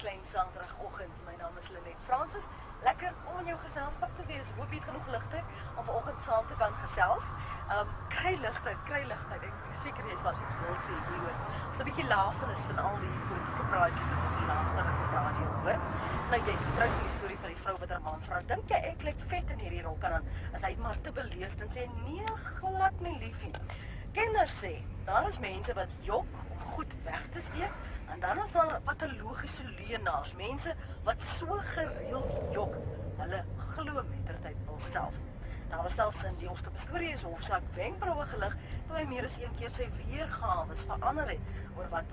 klein Saterdagoggend. My naam is Lenet Francis. Lekker om in jou geselskap te wees. Hoop jy het genoeg ligtyd om vanoggend saam te kan gesels. Kry ligtyd. Ek seker jy sal iets wil sê hieroor. So 'n bietjie lafenis in al die politieke praatjies wat ons die laaste ruk op radio hoor. Nou jy vertrou die storie van die vrou wat haar man vra. Dink jy ek lyk vet in hierdie rok? En dan is hy maar te beleefd en sê nee, glad nie liefie. Kenners sê, daar is mense wat jok om goed weg te steek, en dan is daar patologiese leuenaars, mense wat so gereeld jok, hulle glo mettertyd self. Daar was selfs in die Oscar Pistorius hofsaak wenkbraue gelig, toe hy meer as een keer sy weergawe verander het, oor wat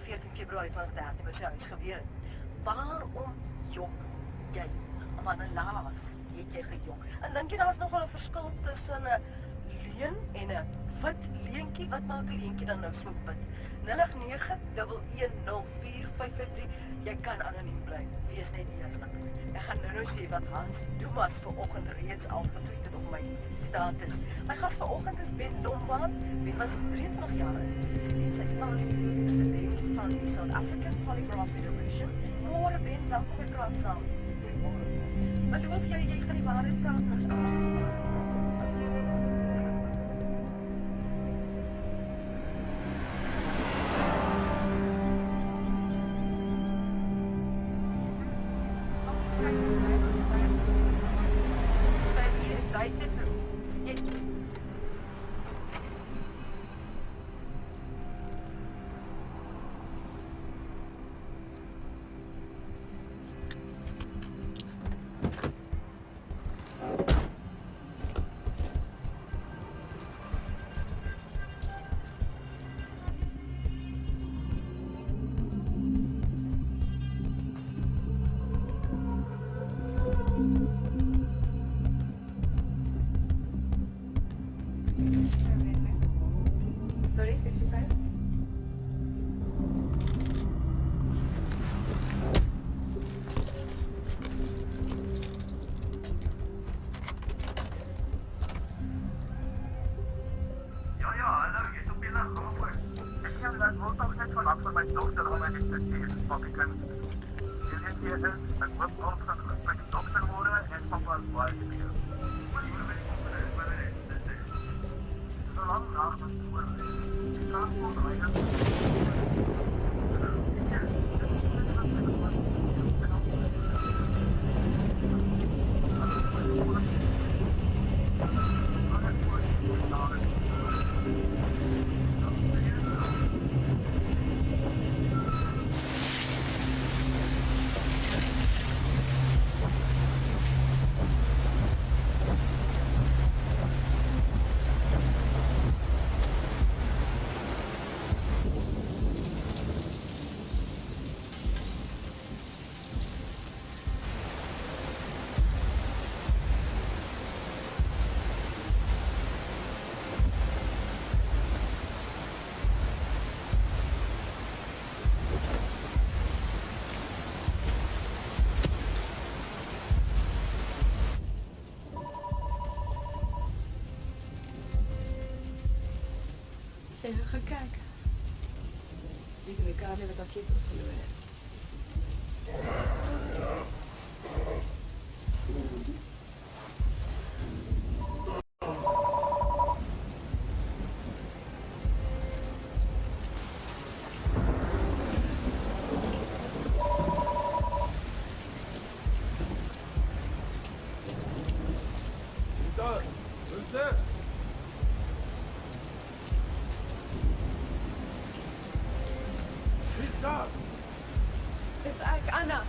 14 Februarie 2013 by sy huis gebeur het. Waarom jok jy? Want helaas het jy gejok. En dink jy daar is nog wel 'n verskil tussen 'n leuen en 'n wit leentjie? Wat maak 'n leentjie dan nou so wit? 089104553. Jy kan anoniem bly. Wees net eerlik. Ek gaan nou sê wat Hans Dumas vanoggend reeds al getweet het op my status. My gas vanoggend is Ben Lombard. Ben was 23 jaar oud. Sy is nou president van die South African Polygraph Federation. Môre Ben, welkom by Praat Saam. Maar geloof jy gaan die waarheid praat ons anders? Sorry, 65? Ja, hallo, jy is op die lig, kom op. Ek kan dat wil toch net vanaf van my dokter om my net te sê, pak ek kan. Jy weet jy is, ek hoop ons gaan met die dokter worden en papa is baie te veel. Maar jy moet my nie dit is. So lang nacht was het oor. Die transport rijden. Sy het gekyk. Seker die Karlie wat haar sleutels verloor het. Dis ek, Anna.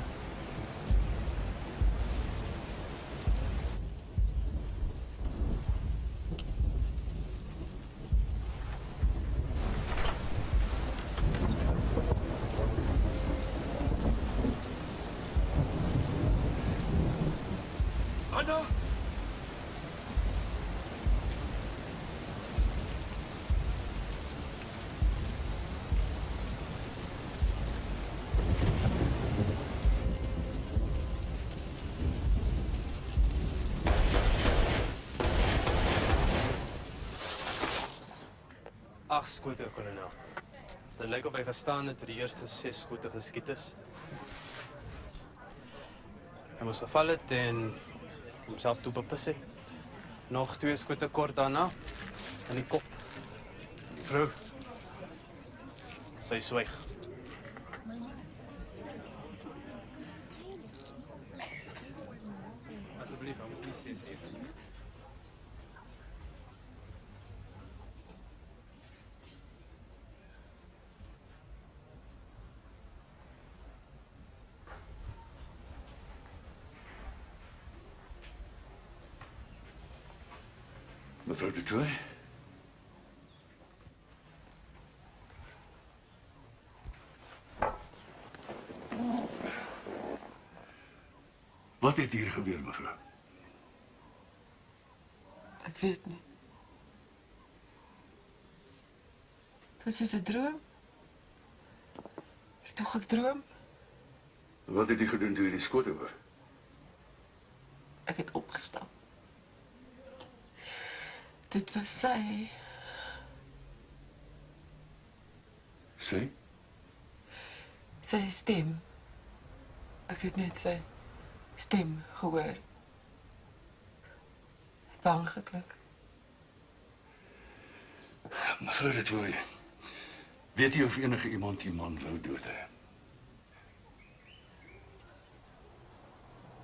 Anna! Ag, skote, kolonel. Dit lyk of hy gestaan het toe die eerste 6 skote geskiet is. Hy moes geval het en homself toe bepis het. Nog 2 skote kort daarna in die kop. Vrou, Sy swyg. asseblief, ons nie 6 uur. Mevrou de Tooy? Wat het hier gebeur, mevrou? Ek weet nie. Dit was soos 'n droom. Ek dink ek droom. Wat het jy gedoen toe jy die skote hoor? Ek het opgestaan. Dit was sy. Sy? Sy stem. Ek het net sy stem gehoor. Bang geklink. Mevrou de Tooy, weet jy of enige iemand die man wou dood hê?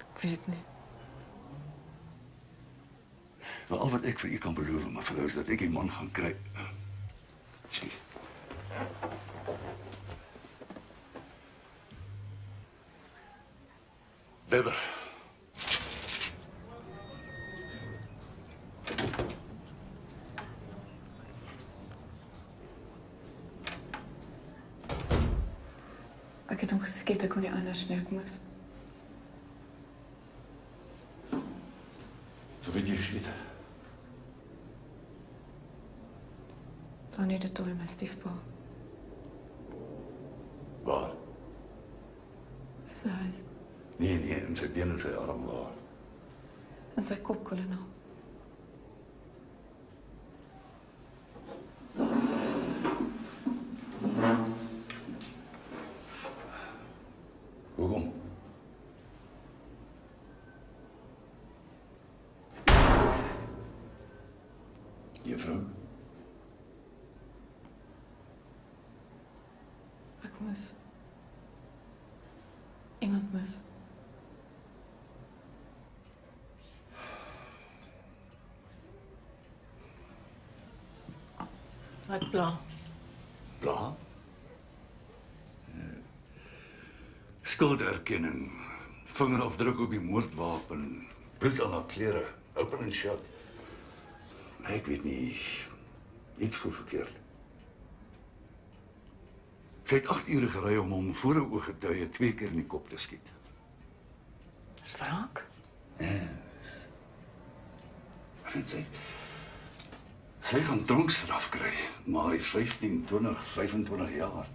Ek weet nie. Maar al wat ek vir u kan beloof, mevrou, is dat ek die man gaan kry. Jeez. Weber. Ek het hom geskiet, ek kon nie anders nie, ek moes. Vir wie jy geskiet? Tannie de Tooy, my stiefpa. Waar? In sy huis. Nee, in sy been en sy arm waar. In sy kop kolonel. Hoekom? Juffrou? Ek moes. Iemand moes. Wat plan? Bla? Skulderkenning, vingerafdruk op die moordwapen, bloed aan haar klere, open en shut. Ek weet nie, iets voel verkeerd. Sy het 8 ure gery om hom voor 'n ooggetuie 2 keer in die kop te skiet. Dis wraak. Sy gaan tronkstraf kry, maar hy 15, 20, 25 jaar.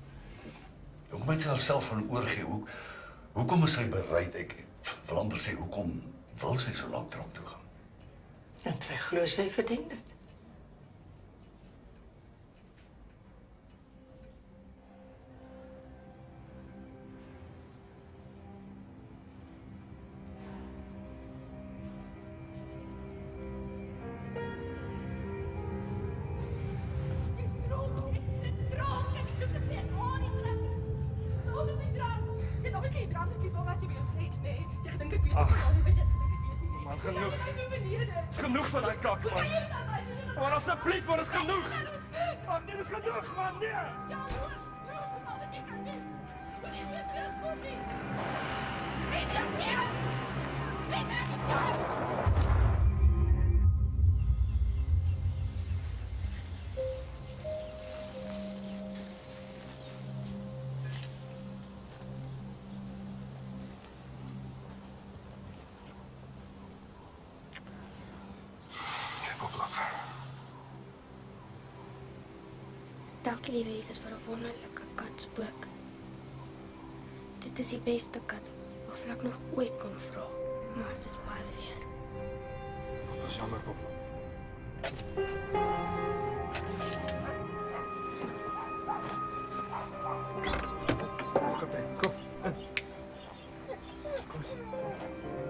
Hoekom het sy haarself gaan oorgee? Hoekom is sy bereid? Ek wil amper sê, hoekom wil sy so lank tronk toe gaan? En sy glo sy verdien dit. Man, genoeg. Is genoeg van daai kak, man. Maar asseblief, man, is genoeg. Ag, dit is genoeg, man, nee. Dankie liewe Jesus vir 'n wonderlike katspook. Dit is die beste kat waarvan ek nog ooit kon vra. Maar dit is baie seer. Dat is jammer, papa. Kom, kaptein, kom. Kom eens.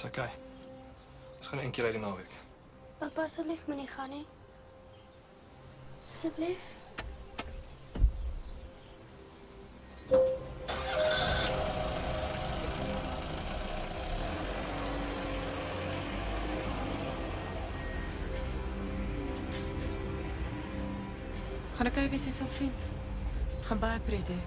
Dis okay. Ons gaan 'n keer uit die naweek. Papa, asseblief moenie gaan nie. Asseblief. Gaan ek wees jy sal sien. Gaan baie pret hê.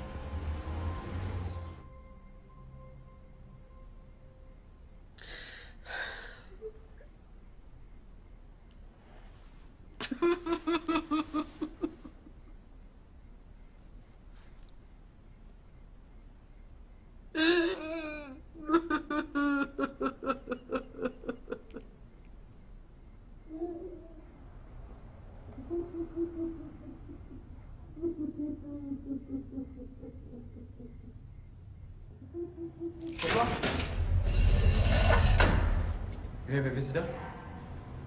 You have a visitor?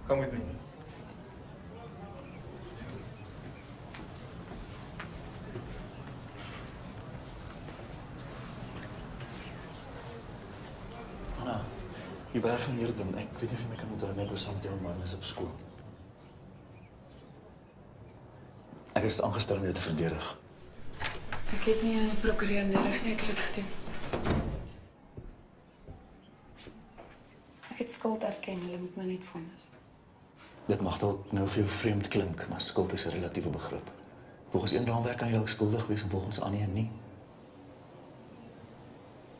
Come with me. Anna, die berg van Eerden. Ek weet nie of jy my kan onthou net oor saam met jou en Magnus op skool. Ek is aangestel om jou te verdedig. Ek het nie 'n prokureur nodig nie, ek het dit gedoen. Ek het skuld erken, hulle moet my net vonnis. Dit mag dalk nou vir jou vreemd klink, maar skuld is 'n relatiewe begrip. Volgens een raamwerk kan jy dalk skuldig wees en volgens ander een nie.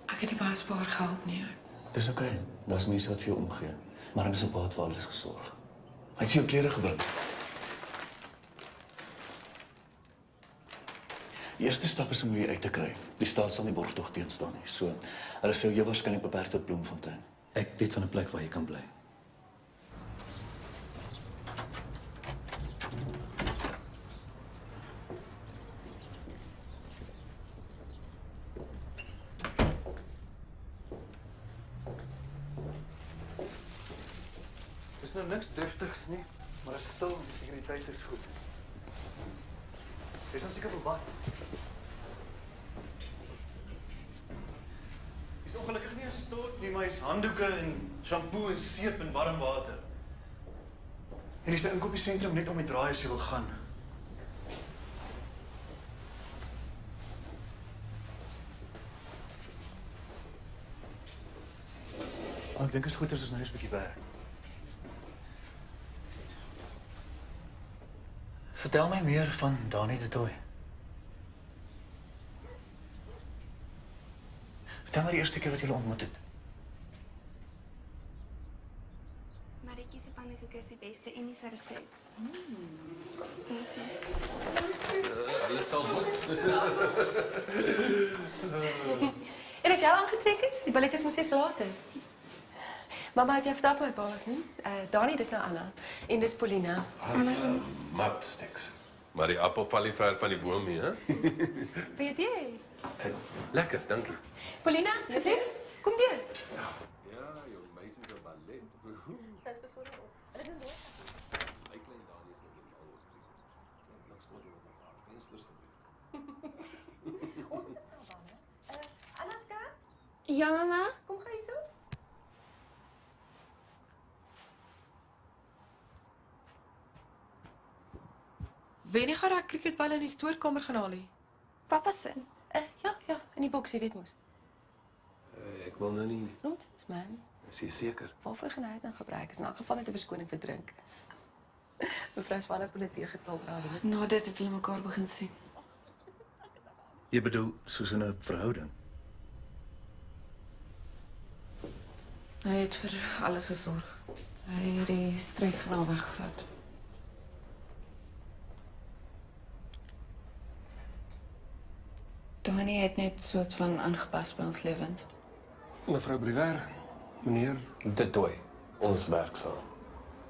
Ek het nie baie spaar geld nie. Dis okay. Daar's mense wat vir jou omgee, maar hulle is op pad vir alles gesorg. Hy het vir jou klere gebring. Die eerste stap is om jy uit te kry. Die staat sal nie borgtog teenstaan nie. So, hulle sê jy waarskynlik beperk tot Bloemfontein. Ek weet van 'n plek waar jy kan bly. Dis nou niks deftigs nie, maar is stil en die sekuriteit is goed. Is dan seker wel bad. Is ongelukkig nie 'n stort nie, maar is handdoeke en shampoo en seep en warm water. En dis 'n inkopiesentrum net om die draai as jy wil gaan. Ek dink is goed as ons nou eens 'n bietjie werk. Vertel my meer van Dani de Tooy. Vertel my die eerste keer wat julle ontmoet het. Maritjie se pannekoek is die beste en die se resep. Dis Alles sal goed. En as jy aangetrek is, die ballet is mos 6 later. Mama het jy vertel van my paas, nie? Dani, dis nou Anna. En dis Paulina. Mapsticks. Maar die appel val nie ver van die boom nie, hè? Weet jy? Lekker, dankie. Paulina, sit jy? Kom deur. Ja, jou meisie se ballet. Sy's besonder op. Hulle doen dit. My klein Dani is nou heeltemal oorkry. Niks wat oor haar vensters gebeur. Ons is stil dan, hè? Anaska, Ja, mamma? kom gou hierso. Wanneer gaan daai cricketbal in die stoorkamer gaan haal? Papa se. Ja, in die boks, jy weet mos. Ek wil nou nie. Nonsens, man. Is jy seker? Waarvoor gaan hy dit nou gebruik? Is in elk geval net 'n verskoning vir drink. Mevrou Swanner het hulle weer geklop na die. Na dit het hulle mekaar begin sien. Jy bedoel soos in 'n verhouding. Hy het vir alles gesorg. Hy het die stres van haar weggevat. Dani het net soort van aangepas by ons lewens. Mevrou Briwer, meneer De Tooy, ons werk saam.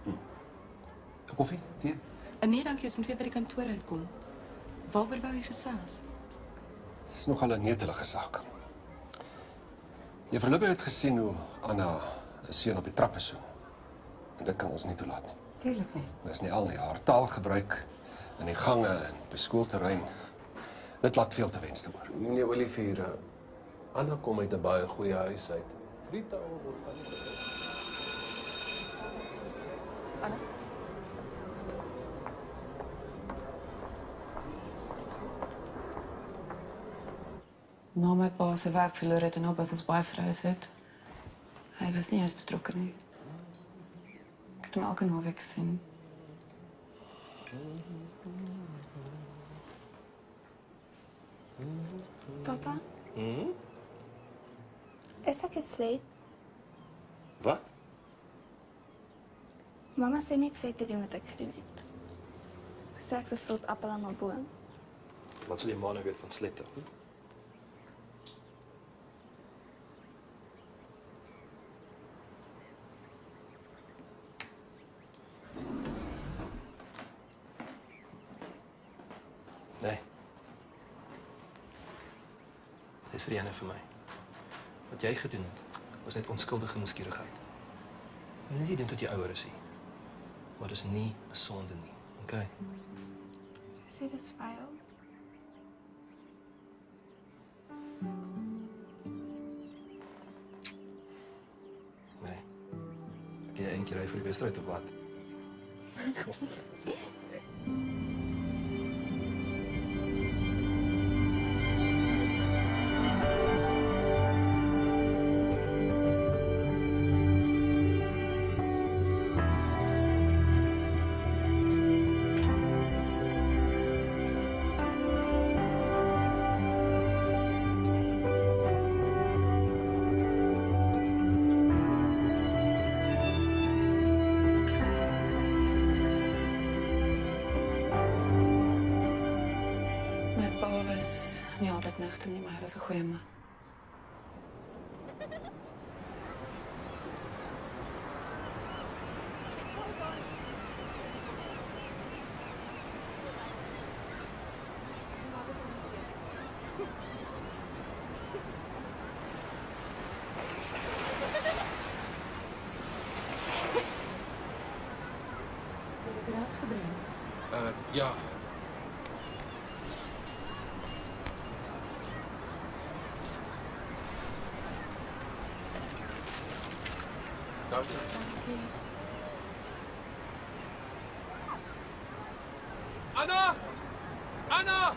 'n Koffie, tee? Nee, dankie, ons moet weer by die kantoor uitkom. Waaroor wou jy gesels? Dis nogal 'n netelige saak. Juffrou Libbe het gesien hoe Anna 'n seun op die trappe soen. En dit kan ons nie toelaat nie. Tuurlik nie. Dis nie al nie, haar taalgebruik in die gange en by skoolterrein. Dit laat veel te wens oor. Meneer Olivier, Anna kom uit 'n baie goeie huis uit. Vrietaal word baie Na my pa se werk verloor het en nou by ons baie vrous het. Hy was nie eens betrokke nie. Ek het hom elke naweek gesien. Papa, is ek gesleep? Wat? Mama sê niks te doen wat ek gedoen het. Sy sê ek's 'n vrot appel aan 'n boom. Wat sal die ma nou weet van slette? Nee. Dis Rianne vir my. Wat jy gedoen het, was net onskuldige nuuskierigheid. Moenie nie dink dat jy ouer is nie. Maar dis nie 'n sonde nie, okay? Sy sê dis vuil. Nee. Ek jy eendag ry vir die wedstryd of wat? My pa was nie altyd nugter nie, maar hy was 'n goeie man. Ja. Daar is Anna! Anna!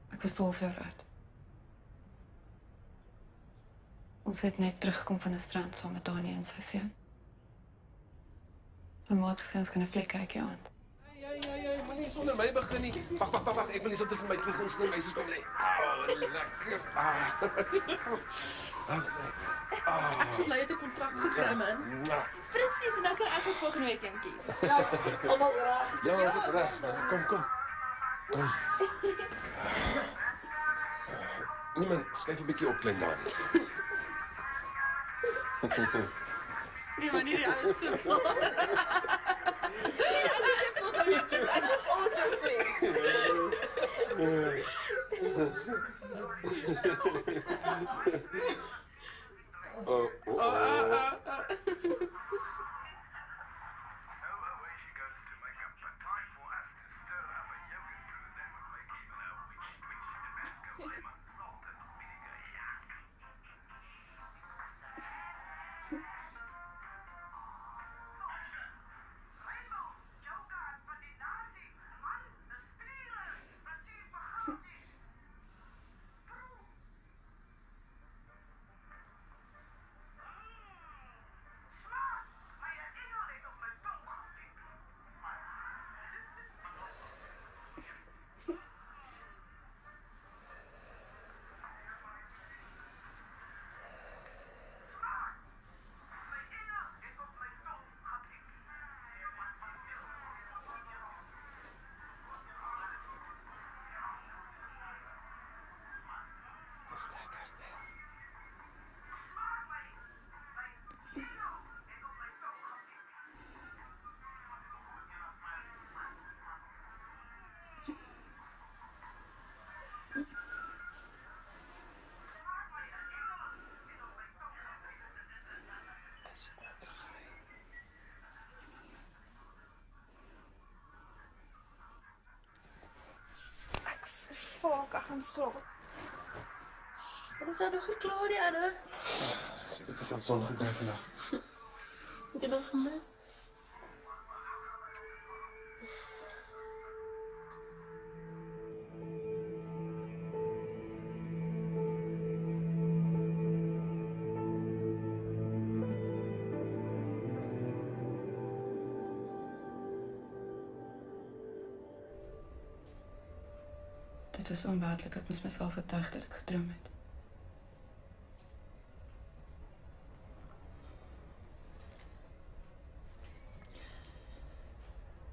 Ek was 12 jaar oud. Ons het net teruggekom van 'n strand saam met Dani en sy seun. My ma het gesê ons kan 'n fliek kykie aan. Ja, moenie sonder my begin nie. Wag, ek wil nie so tussen my twee gunsteling meisies kom lê. Lekker. Ek het bly het 'n kontrak gekry, man. Presies, en dan kan ek ook volgende week een kies. Ja, almal reg. Ja, ons is reg, man. Kom. Niemand, skryf 'n bietjie op, klein Dani. Nee, maar nie die ouwe simpel. Nee, ek het volgende week kies. Ek is awesome gaan slaap. Wat is dat nog geklaar, Anna? Sy het seker te veel son gekry vandag. Het jy nog gemis? Dit was onwerklik. Ek moes myself oortuig dat ek gedroom het.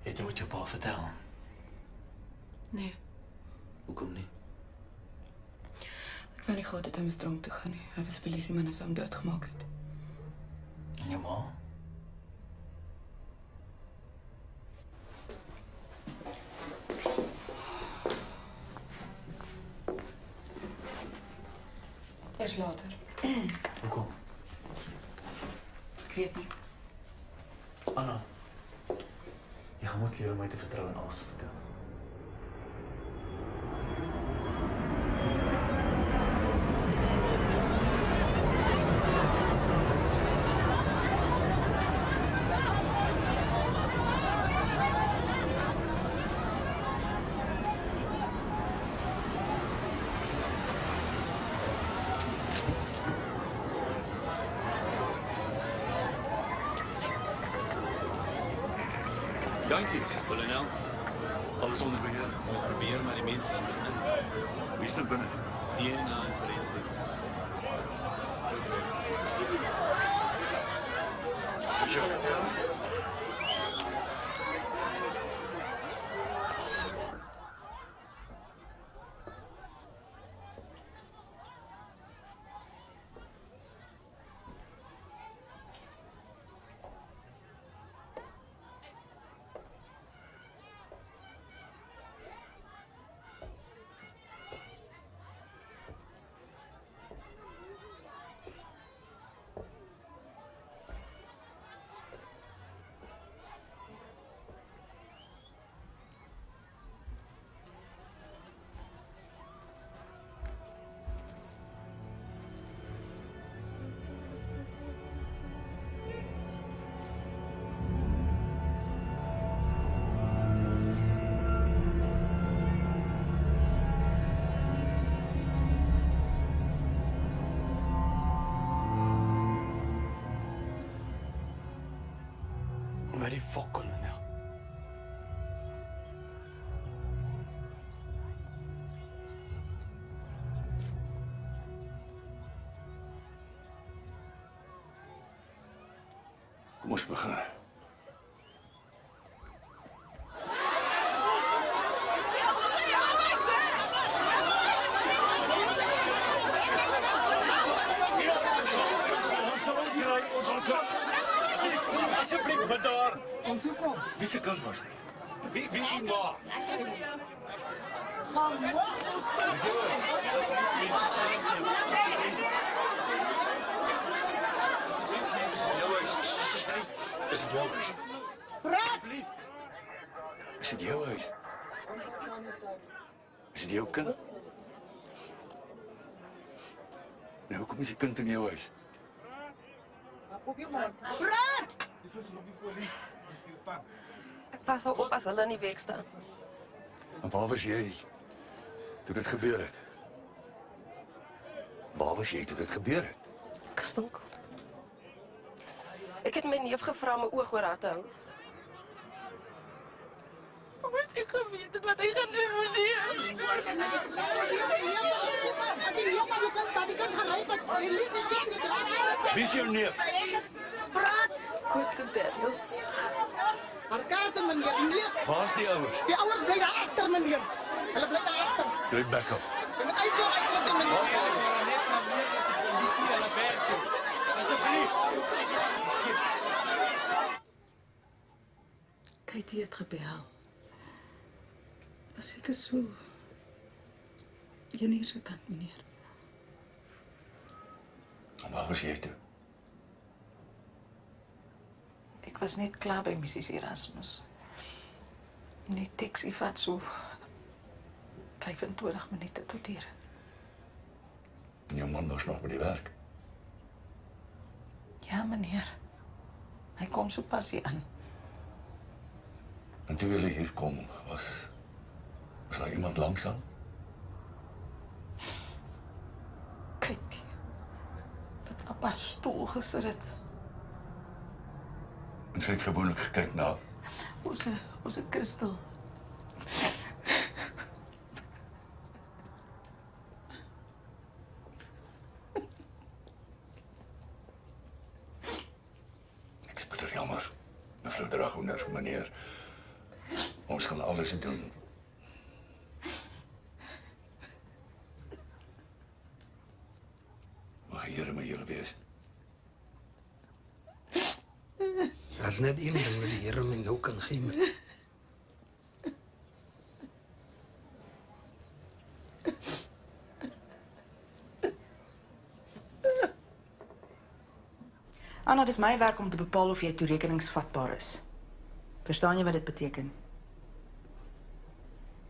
Het jy wat jou pa vertel? Nee, Hoekom nie? ek wou nie gehad het hy moes dronk toe gaan nie. Hy was 'n polisieman en sou hom doodgemaak het. En jou ma? Eers later. Hoekom? Ek weet nie. Anna, jy gaan moet leer om my te vertrou en alles te vertel. Dankie. Kolonel, Alles onder beheer. ons probeer maar die mense stem in. Wie is er binne? DNA en forensics. Waar die fok, kolonel? Kom ons begin. Asseblief, maar daar. Kom toe kom. Wie se kind was dit? Wie is die ma? Is dit jou huis? Is dit jou huis? Is dit jou kind? Nou, hoekom is die kind in jou huis? Ek pas op as hulle in die weg staan. En waar was jy toe dit gebeur het? Waar was jy toe dit gebeur het? Ek swinkel. Ek het my neef gevra om my oog oor haar te hou. Maar ek geweet het wat hy gaan doen, Wie is jou neef? Koop de Daniels. Arkaten, meneer. Neef. Waar is die ouers? Die ouers bly daar agter, meneer. Hulle bly daar agter. Kry back up. Jy moet uitkom, meneer. Katie het gebel. Was seker so. Jy nie se kant, meneer. En waar was jy toe? Ek was net klaar by Mrs. Erasmus. Die taxi vat so 25 minute tot hier. En jou man was nog by die werk. Ja, meneer. Hy kom so pas hier aan. En toe julle hier kom, was daar iemand langsaan? Kyk, wat op haar stoel gesit het. En sy het gewoonlik gekyk na Ons 'n kristal. Ek is bitter jammer, mevrou Dragooner, meneer. Ons gaan alles doen. Mag die Here met julle wees. Daar's net een ding wat die Here my nou kan gee. Man. Anna, dis my werk om te bepaal of jy toerekeningsvatbaar is. Verstaan jy wat dit beteken?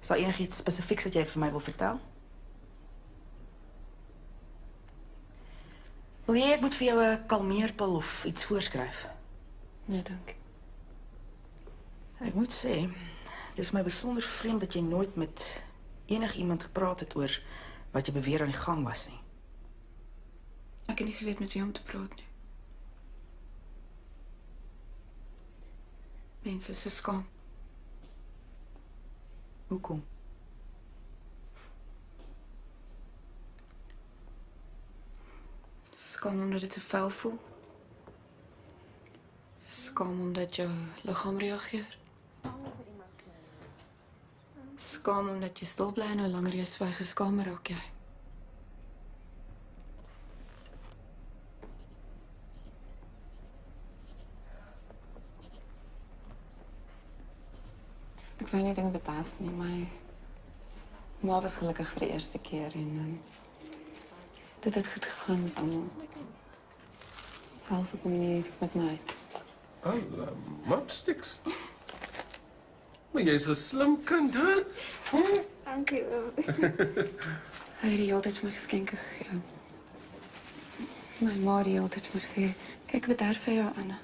Is daar enigiets spesifieks wat jy vir my wil vertel? Wil jy ek moet vir jou 'n kalmeerpil of iets voorskryf? Nee, dankie. Ek moet sê, dis my besonder vreemd dat jy nooit met enigiemand gepraat het oor wat jy beweer aan die gang was nie. Ek het nie geweet met wie om te praat nie. Mense is so skaam. Hoekom? Skaam omdat dit so vuil voel. Skaam omdat jou liggaam reageer. Skaam omdat jy stil bly en hoe langer jy swyg, hoe skamer raak jy. Ek wou nie dinge betaal nie, my ma was gelukkig vir die eerste keer en dit het goed gegaan met almal. Selfs op 'n manier met my. Mopsticks. Maar jy's 'n slim kind, hè? Dankie. Hy het die hele tyd vir my geskenke gegee. My ma het die hele tyd vir my gesê, kyk, ek betaal vir jou, Anna.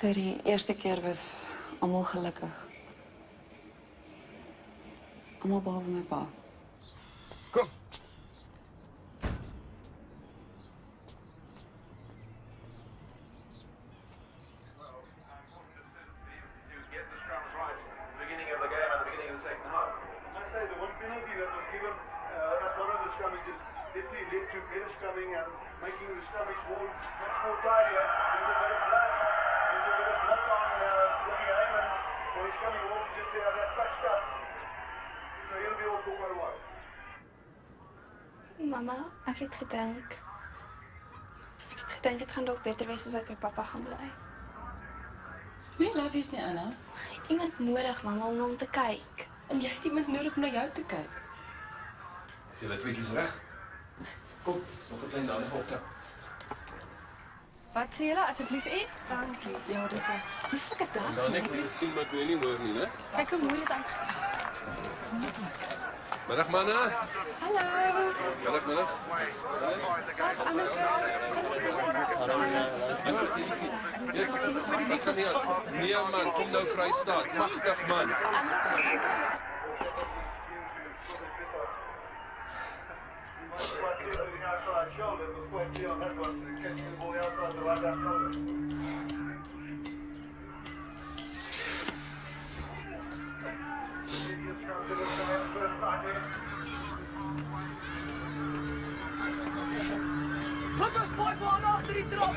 Vir die eerste keer was almal gelukkig. Almal behalwe my pa. Kom. Mama, ek het gedink dit gaan dalk beter wees as ek by pappa gaan bly. Moenie lui wees nie, Anna. Ek het iemand nodig, mamma, om na hom te kyk. En jy het iemand nodig om na jou te kyk. Is julle tweeetjies reg? Kom, sal vir klein Dani optel. Wat sê julle asseblief, Ed? Dankie. Ja, dis 'n lieflike dag. Dan ek wil sien wat jy nie hoor nie, né? Kyk hoe mooi dit uitgedraai. Middag manne. Hallo. Middag. Dag Anneke. Wat kan nie? Nee man, kom nou vry staan. Magtig man. Pluk ons boy van agter die trap.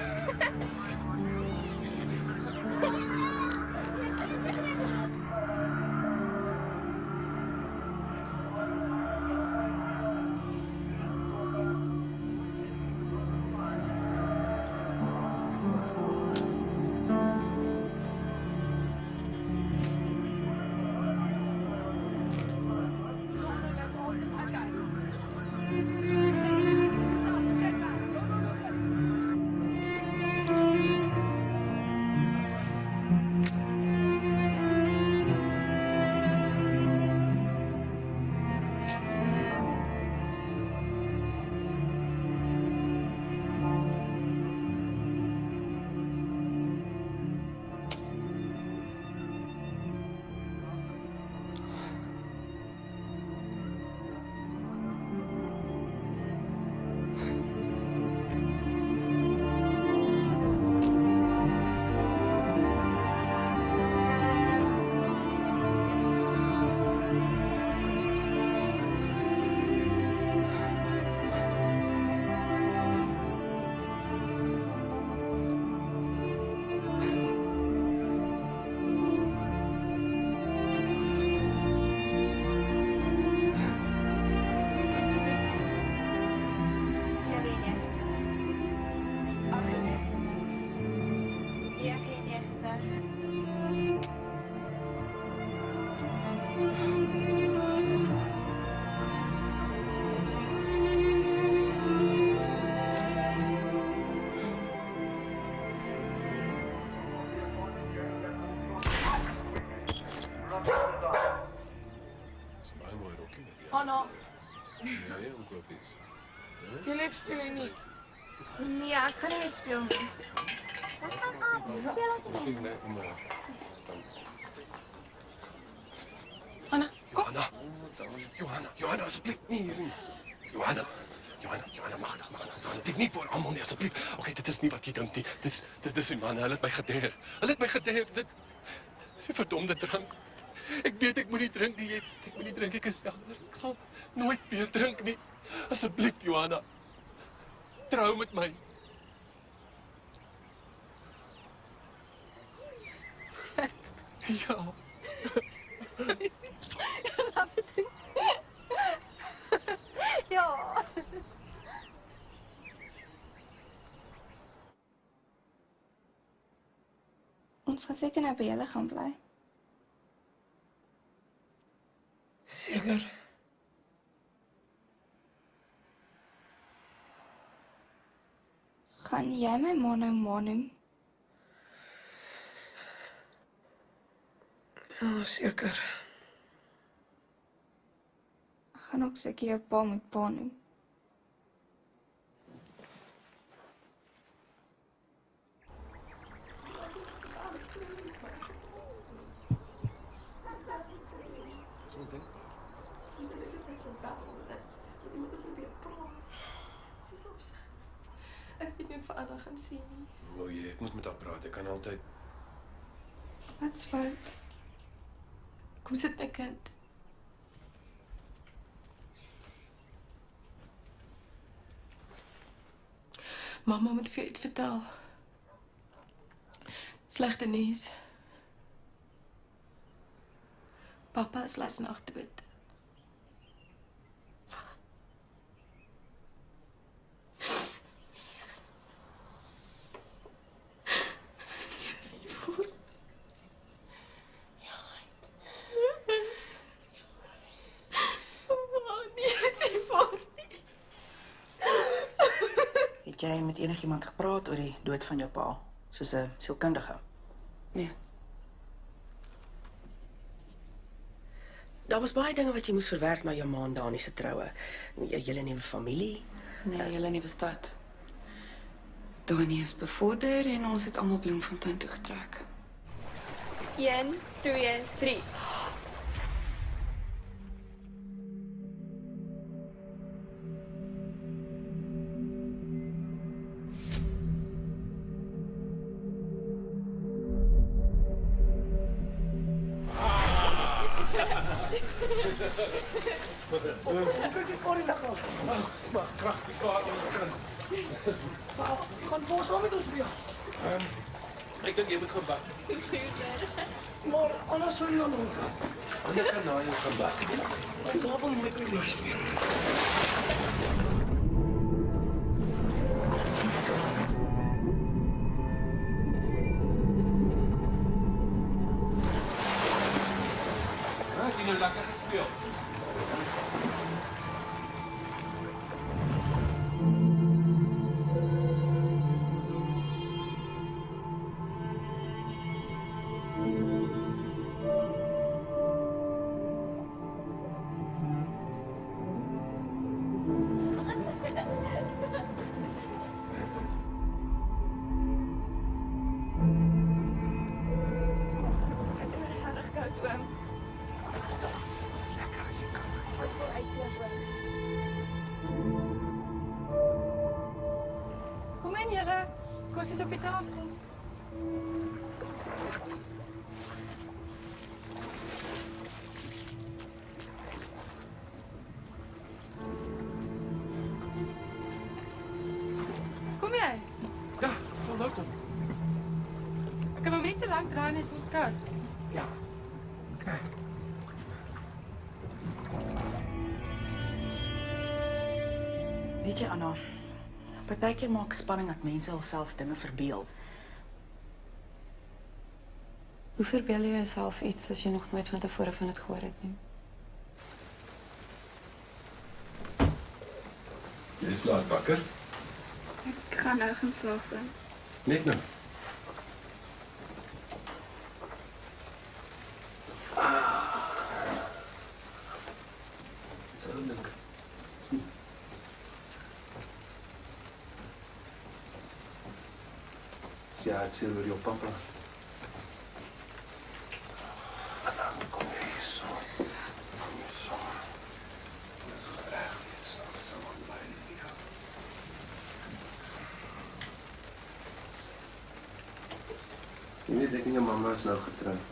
Anna. Ja, jy omkopies. Speel jy nie? Nee, ek gaan nie meer speel nie. Wat gaan aan? Speel ons Wat nie. doen net maar. Anna, kom. Anna. Johanna, asseblief nie hier nie. Johanna, mag asseblief nie voor almal nie, asseblief. Okay, dit is nie wat jy dink nie. Dis die man, hulle het my gedeer. Dit is 'n verdomde drank. Ek weet ek moet nie drink nie. Ek moet nie drink. Ek is jammer. Ek sal nooit weer drink nie. Asseblief, Johanna. Trou met my. Ja. Ja. Ons gaan seker nou by julle gaan bly. Seker. Gaan jy my ma noem? Ja, seker. Ek gaan ook seker jou pa met pa noem. Ek weet nie of Anna gaan sien nie. O jee, ek moet met haar praat. Ek kan altyd. Wat's fout? Kom sit my kind. Mamma moet vir jou iets vertel. Slegte nuus. Papa is laas nag dood. Het jy met enigiemand gepraat oor die dood van jou pa, soos 'n sielkundige? Nee. Daar was baie dinge wat jy moes verwerk na jou ma en Dani se troue. Jou hele nuwe familie. Nee, julle nuwe stad. Dani is bevorder en ons het almal Bloemfontein toe getrek. 1, 2, 3. Ek is hier die dag al. Smaak krag bespaar ons kind. Gaan ons saam met ons speel. Ek dink jy moet gaan bad. Maar Anna sou nie nou. Anna kan na jou gaan bad. My ma wil nie met my huis meer. Ek het nou lekker gespeel. Kom in julle. Kos is op die tafel. Kom jy? Ja, ek sal nou kom. Ek kan hom nie te lank draai net voor koud. Ja. Okay. Weet jy, Anna, partykeer maak spanning dat mense hulself dinge verbeel. Hoe verbeel jy jouself iets as jy nog nooit van tevore van dit gehoor het nie? Jy is laat wakker. Ek gaan nou gaan slaap. Net nou. Dis 'n Is jy hartseer oor jou pappa? Kom hier so. Kom hier so. Dit is reg wees. Ons is almal bly hier. Jy weet ek en jou mamma is nou getroud.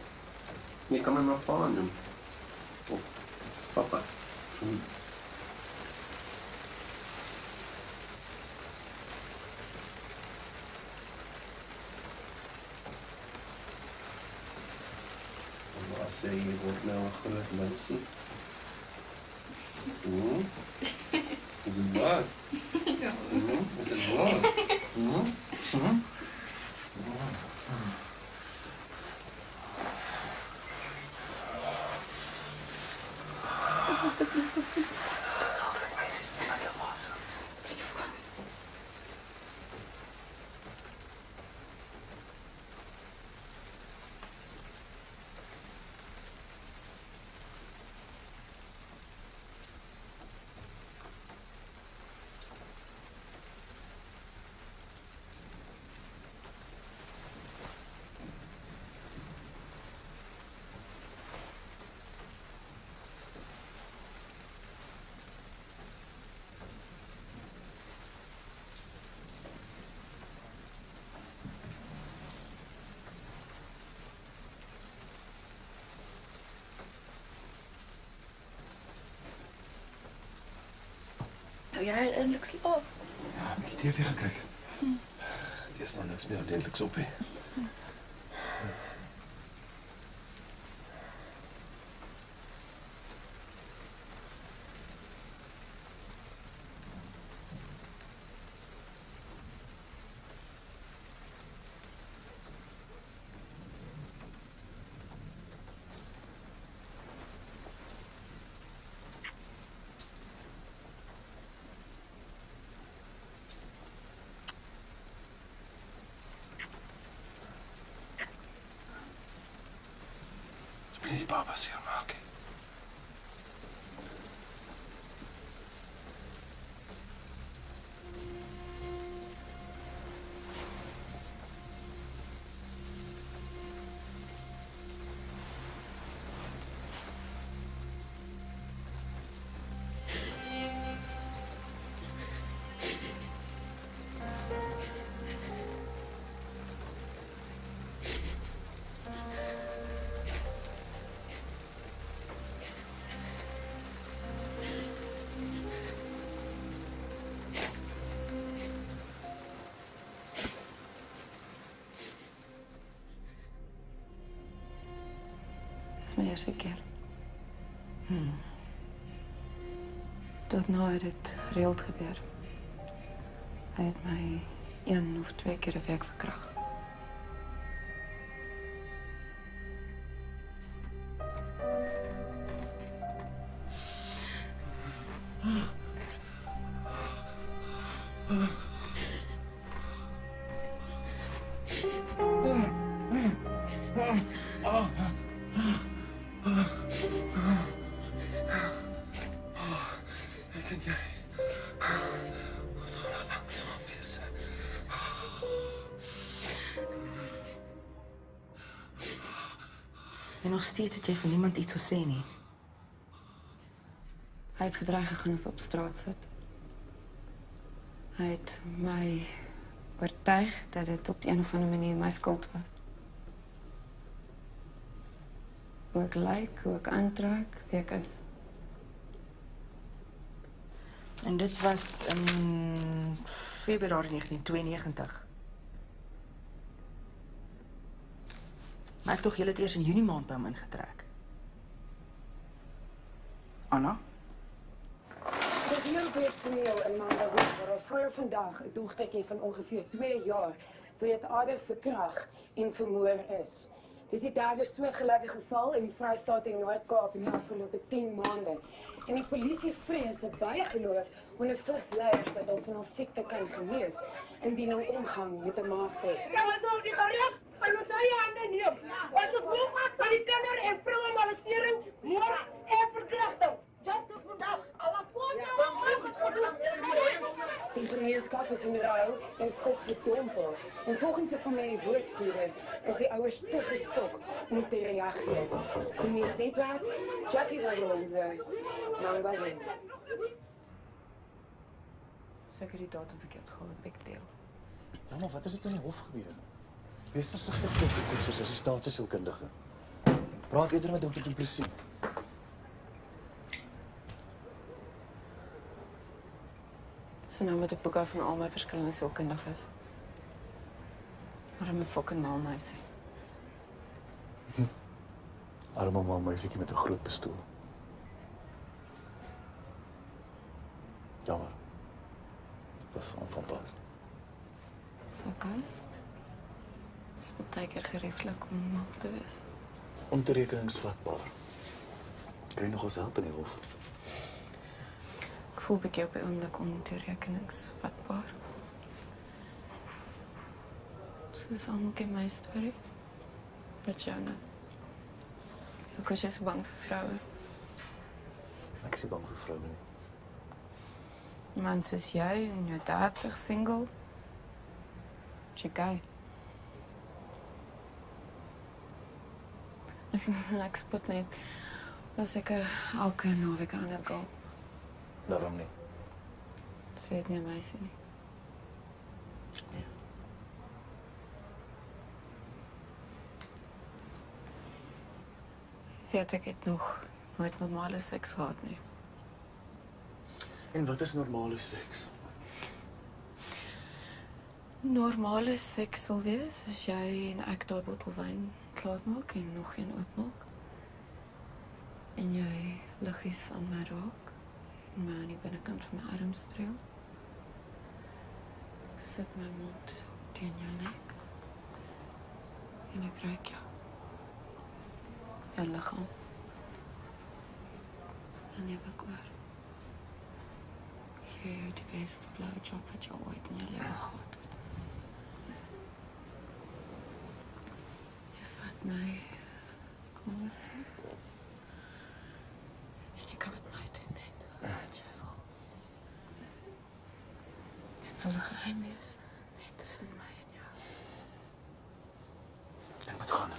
Jy kan my maar pa noem. Of papa. Sê jy word nou 'n groot meisie. Is dit waar? Ja. Is dit waar? Asseblief, asseblief. Meisies, nie my wasser. Asseblief. Nou jy eintlik slaap. Ja, 'n bietjie TV gekyk. Dit is nou niks meer ordentliks op, hè. Die baba seer maak. Dit is mijn eerste keer. Tot nou het dit gereeld gebeur. Hij het mij 1 of 2 keer 'n week verkragt. En nog steeds het jy vir niemand iets gesê nie. Hij het gedreig gegaan as op straat sit. Hij het my oortuig dat dit op een of ander manier my skuld was. Hoe ek lyk, hoe ek aantrek, wie ek is. En dit was in Februarie 1992. Maar ek tog jy het eers in Junie maand by hom ingetrek. Anna? Dis hier by het toneel in Mangahoek, waar vroeger vandag 'n dochtertjie van ongeveer 2 jaar wreedaardig verkragt en vermoor is. Dis die derde soortgelyke geval in die Vrystaat en Noord-Kaap in die afgelope 10 maande. En die polisie vrees 'n bygeloof onder vigsleiers dat hulle van hul siekte kan genees indien hulle omgang met 'n maagd het. Ja, wat sou die gereg van ons eie hande neem? Ons is moeg van die kinder- en vrouwenmolestering, moord en verkrachting. Just tot vandag. Alle Die gemeenskap is in rouw en skok gedompel. En volgens 'n familiewoordvoerder is die ouers te geskok om te reageer. Vir nuusnetwerk, Jackie Ronze, Mangaling. Seker die datum verkeerd gehad, big deal. Ja, maar wat is dit in die hof gebeur? Wees versigtig vir die toekoms soos die staatssielkundige. Praat eerder met Dr. Du Plessis. So nou moet ek boek af van al my verskillende sielkundiges. Arme fucking malmeisie. Arme malmeisiekie met 'n groot pistool. Jammer. Dat is onvanpas. Is oké. Is baie keer gerieflik om mal te wees. Ontoerekeningsvatbaar. Kan jy nog ons help in die hof? Ek voel bietjie op die oomblik ontoerekeningsvatbaar. Soos almal ken my storie. Wat jou nou? Hoekom is jy so bang vir vroue? Ek is nie bang vir vroue nie. Man soos jy en jou 30 single. Chikai. Ek spot net. Dat ek elke naweek aan het gaan. Daarom nie. Sê het nie aan my sien nie. Weet ek het nog nooit normale seks gehad nie. En wat is normale seks? Normale seks sal wees as jy en ek daai bottel wyn klaarmaak en nog een oopmaak. En jy liggies aan my raak. En my aan die binnekant van my arm streel. Ek sit my mond teen jou nek. En ek ruik jou. Jou liggaam. En jy wil oor. Ek gee jou die beste blowjob wat jy ooit in jou lewe gehad het. Jy vat my, kom eens toe. En jy kan met my doen net wat jy wil. Dit sal 'n geheim wees, net tussen my en jou. Ek moet gaan.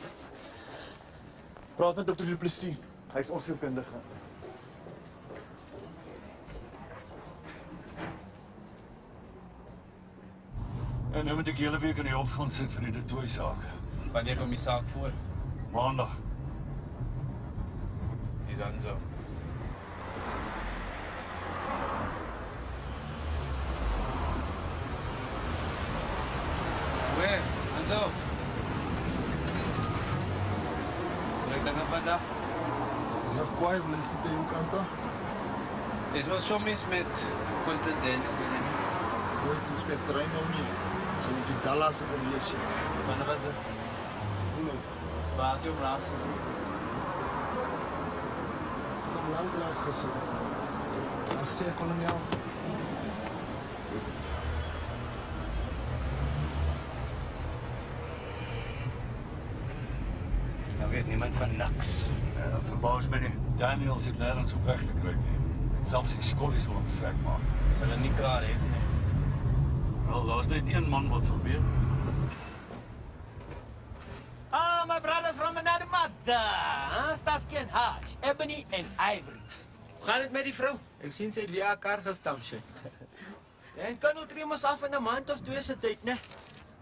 Praat met Dr. Du Plessis. Hy is ons sielkundige. En nou moet ek hele week in die hof gaan sit vir die Tooi-saak. Wanneer kom die saak voor? Maandag. Is dan zo. Weh, Anzo. Kijk dan vandaag. Ja, kwaai, bly goed aan jou kant af. Is mos so mis met Quentin Daniels, is hy nie? Nooit inspector Raymond nie. So moet jy Dallas op lees. Wanneer was dit? Hoe nou? Waar het jy hom laas gesien? Ek het hom lanklaas gesien. Ek sê ek kon hom jou. Nou weet niemand van niks. Ja, dat verbaas my nie. Daniels het nergens op weg te kry nie. Selfs die skollies wil hom vrek maak. Is hulle nie klaar het nie? Wel, daar is net een man wat sal weet. Ah, my brothers from another mother. Starsky and Hutch, Ebony and Ivory. Hoe gaan het met die vrou? Ek sien sy het weer haar kar gestamp, sy. Ja, en Colonel tree mos af in 'n maand of 2 se tyd, né?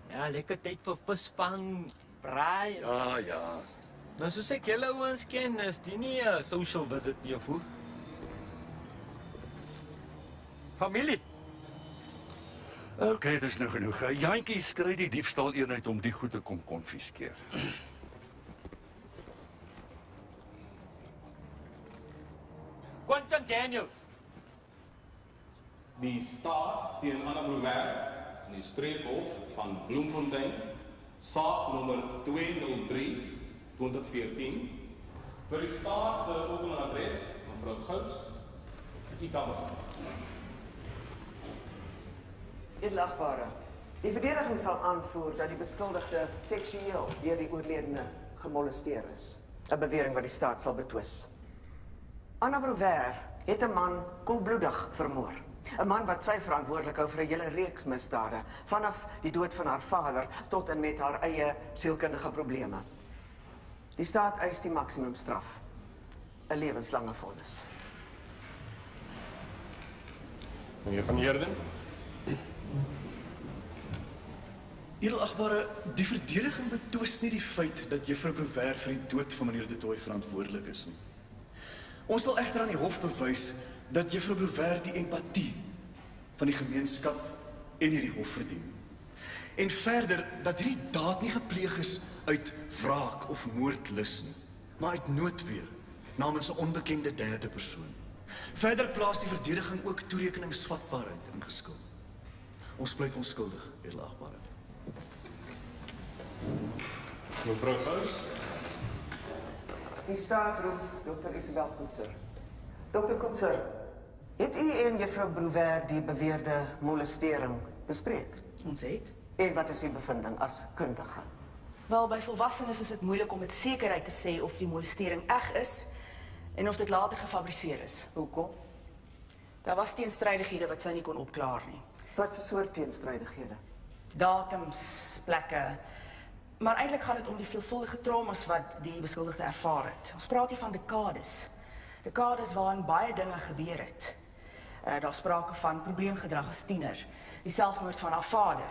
Ja, lekker tyd vir visvang, braai. Ja, ja. Nou soos ek julle ouens ken, is die nie 'n social visit nie, of hoe? Familie. Okay, dis nou genoeg. Jantjie skry die diefstal eenheid om die goed te kom konfiskeer. Quentin Daniels. Die staat teen Anna Brouwer in die streekhof van Bloemfontein, saak nommer 203/2014, vir die staat se volgende adres, mevrou Gous, die kamer. Edelagbare. Die verdediging sal aanvoer dat die beskuldigde seksueel deur die oorledene gemolesteer is. 'n bewering wat die staat sal betwis. Anna Brouwer het 'n man koelbloedig vermoor. 'n man wat sy verantwoordelik hou vir 'n hele reeks misdade, vanaf die dood van haar vader tot en met haar eie sielkundige probleme. Die staat eis die maksimumstraf, 'n lewenslange vonnis. Meneer van Heerden? Edelagbare, die verdediging betwis nie die feit dat juffrou Brouwer vir die dood van meneer De Tooy verantwoordelik is nie. Ons sal egter aan die hof bewys dat juffrou Brouwer die empatie van die gemeenskap en hierdie hof verdien. En verder dat hierdie daad nie gepleeg is uit wraak of moordlus nie, maar uit noodweer namens 'n onbekende derde persoon. Verder plaas die verdediging ook toerekeningsvatbaarheid in geskil. Ons pleit onskuldig, edelagbare. Mevrou Gous? Die staat roep Dr. Isabel Koetser. Dr. Koetser, het u en juffrou Brouwer die beweerde molestering bespreek? Ons het. En wat is uw bevinding as kundige? Wel, by volwassenes is dit moeilik om met sekerheid te sê of die molestering eg is en of dit later gefabriseer is. Hoekom? Daar was teenstrydighede wat sy nie kon opklaar nie. Wat 'n soort teenstrydighede? Datums, plekke. Maar eintlik gaan dit om die veelvuldige traumas wat die beskuldigde ervaar het. Ons praat hier van dekades. Dekades waarin baie dinge gebeur het. Daar sprake van probleemgedrag as tiener, die selfmoord van haar vader.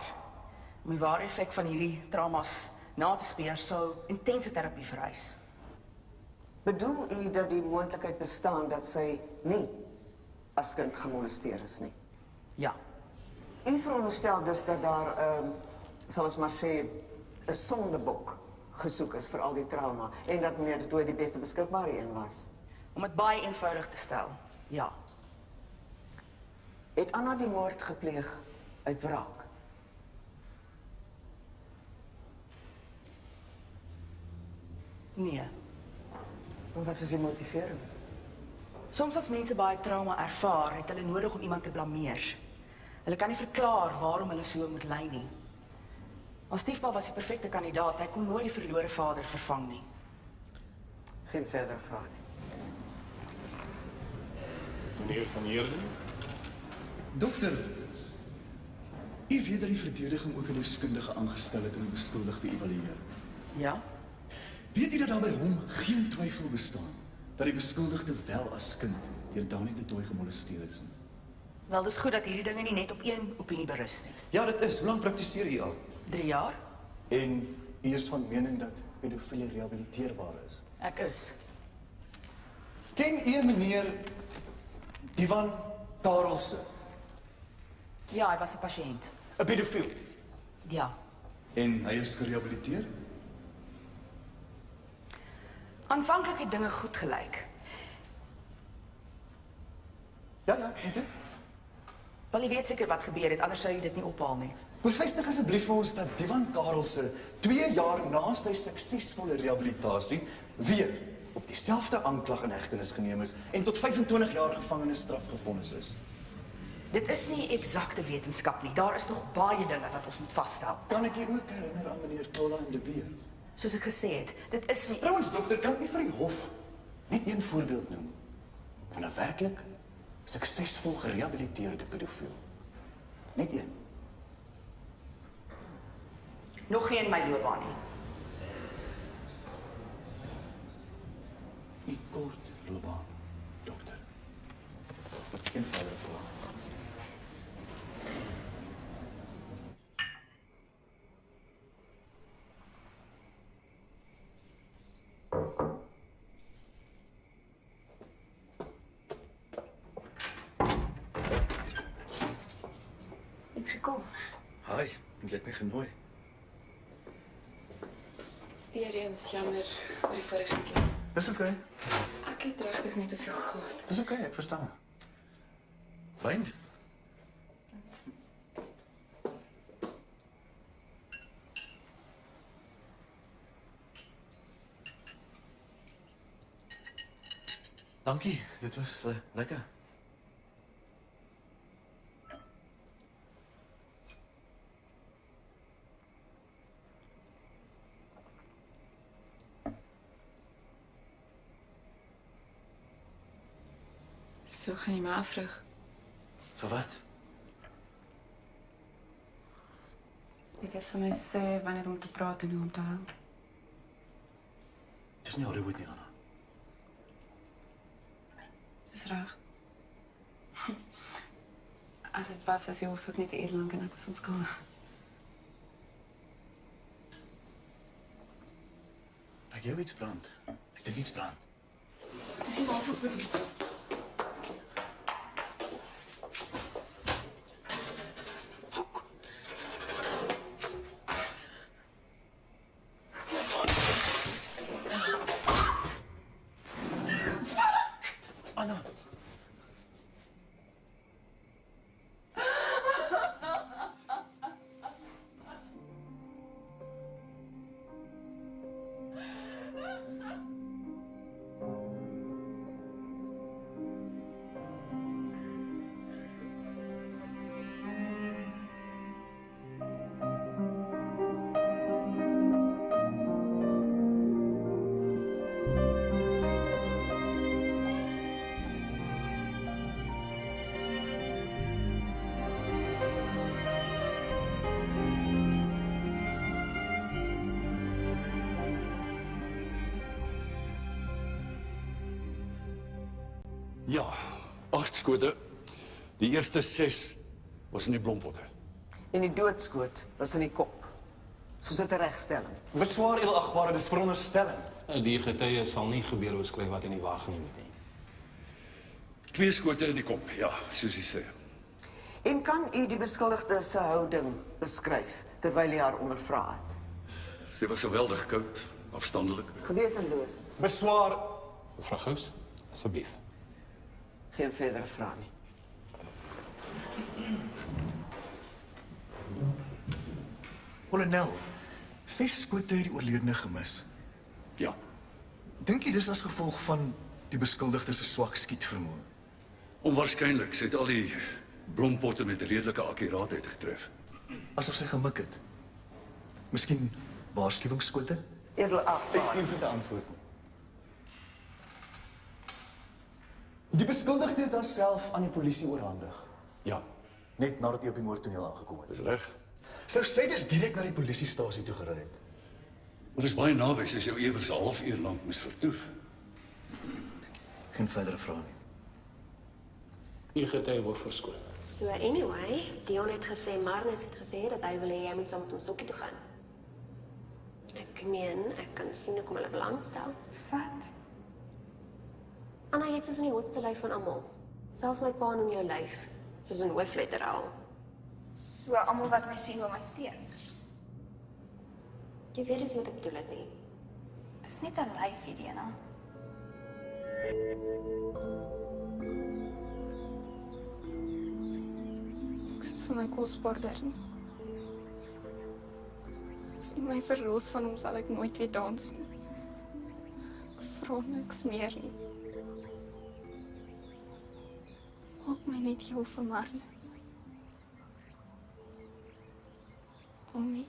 Om die ware effek van hierdie traumas na te speur sou intense terapie vereis. Bedoel u dat die moontlikheid bestaan dat sy nie as kind gemolesteer is nie? Ja. U veronderstel dus dat daar, sal ons maar sê, 'n sondebok gesoek is vir al die trauma en dat meneer De Tooy die beste beskikbare een was? Om dit baie eenvoudig te stel, ja. Het Anna die moord gepleeg uit wraak? Nee. En wat was die motivering? Soms as mense baie trauma ervaar, het hulle nodig om iemand te blameer. Hulle kan nie verklaar waarom hulle so moet ly nie. Ons stiefpa was die perfekte kandidaat. Hy kon nooit die verlore vader vervang nie. Geen verder vrae nie. Meneer van Heerden? Dokter, u weet dat die verdediging ook 'n deskundige aangestel het om die beskuldigde te evalueer. Ja? Weet u dat daar by hom geen twyfel bestaan dat die beskuldigde wel as kind deur Dani De Tooy gemolesteer is nie? Wel, dis goed dat hierdie dinge nie net op een opinie berus nie. Ja, dit is. Hoe lank praktiseer u al? 3 jaar? En u is van mening dat pedofilie rehabiliteerbaar is? Ek is. Ken u meneer Divan Karelse? Ja, hy was 'n pasiënt. 'n Pedofiel? Ja. En hy is gerehabiliteer? Aanvanklik het dinge goed gelyk. Ja, Wel, jy weet seker wat gebeur het, anders sou jy dit nie ophaal nie. Bevestig asseblief vir ons dat Divan Karelse 2 jaar na sy suksesvolle rehabilitasie weer op dieselfde aanklag in hegtenis geneem is en tot 25 jaar gevangenisstraf gevonnis is. Dit is nie eksakte wetenskap nie. Daar is nog baie dinge wat ons moet vasstel. Kan ek u ook herinner aan meneer Kola en De Beer? Soos ek gesê het, dit is nie... Trouwens, dokter, kan u vir die hof net een voorbeeld noem van 'n werklik suksesvol gerehabiliteerde pedofiel? Net een. Nog geen in my loopbaan nie. U kort loopbaan, dokter. Wat geen verder voor. Iets gekom. Hi, jy het my genooi. Weer eens jammer oor die vorige keer. Dis oké. Ek het regtig nie te veel gehad. Dis oké, ek verstaan. Wyn? Dankie, dit was lekker. So gaan jy my afrig. Vir wat? Jy weet vir my sê wanneer om te praat en hoe om te hou. Dis nie Hollywood nie, Anna. Dis reg. As dit was jy ook net 'n uur lank en ek was onskuldig. Raak jou iets brand? Ek dink iets brand. Dis nie waar vir Anna. Ja, 8 skote. Die eerste 6 was in die blompotte. En die doodskoot was in die kop. Soos 'n regstelling. Beswaar edelagbare, dis veronderstelling. Die getuie sal nie gebeur oorskryf wat in die waargeneem het nie. 2 skote in die kop, ja, soos jy sê. En kan u die beskuldigde se houding beskryf terwyl hy haar ondervra het? Sy was geweldig koud, afstandelik. Gewetenloos. Beswaar. Mevrou Gous, asseblief. Geen verdere vrae nie. Kolonel, 6 skote het die oorledene gemis. Ja. Dink jy dis as gevolg van die beskuldigde se swak skietvermoë? Onwaarskynlik, sy het al die blompotte met redelike akkuraatheid getref. Asof sy gemik het. Miskien waarskuwingsskote? Edelagbare. Ek hoef te antwoord nie. Die beskuldigde het haarself aan die polisie oorhandig. Ja. Net nadat hy op die moordtoneel aangekom het. Dis reg. Sou sy dus direk na die polisiestasie toe gery het? Dit is baie naby, sy sou ewers 'n halfuur lank moes vertoef. Geen verdere vrae nie. Die getuie word verskoon. So anyway, Dion het gesê, Marnus het gesê dat hy wil hê jy moet saam met hom sokkie toe gaan. Ek meen, ek kan sien hoekom hulle belangstel. Wat? Anna, jy het soos in die hotste lyf van almal. Selfs my pa noem jou lyf, soos 'n hoofletter L. So almal wat my sien wil my steek. Jy weet dis nie wat ek bedoel het nie. Dis net 'n lyf, Diana. Niks is vir my kosbaarder nie. As jy my verlos van hom sal ek nooit weer dans nie. Ek vra niks meer nie. Maak my net jou vir Marnus. Omi.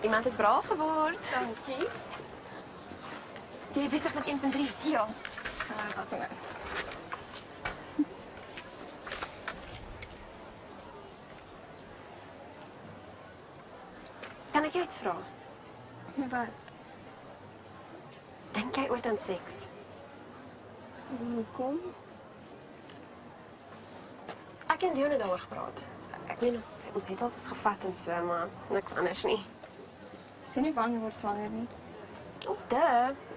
Iemand het braaf geword. Dankie. Is jy besig met 1.3? Ja. Wat so. Kan ek jou iets vra? Wat? Dink jy ooit aan seks? Hoekom? Ek en Dion het daaroor gepraat. Ek meen ons het ons gevat en so, maar niks anders nie. Sy nie bang jy word swanger nie.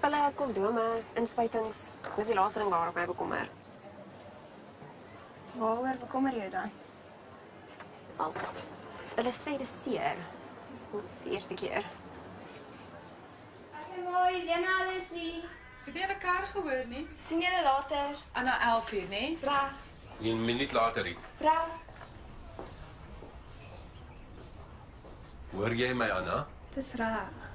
Pille, kondome, inspuitings. Dis die laaste ding waarop my bekommer. Waaroor bekommer jy dan? Al, hulle sê dis seer. Die eerste keer. Mooi, Lena, Alessie. Het jy elkaar gehoor nie? Sien julle later. Anna 11 uur, nee? Reg. 1 minuut later hier. Reg. Hoor jy my, Anna? Dis reg.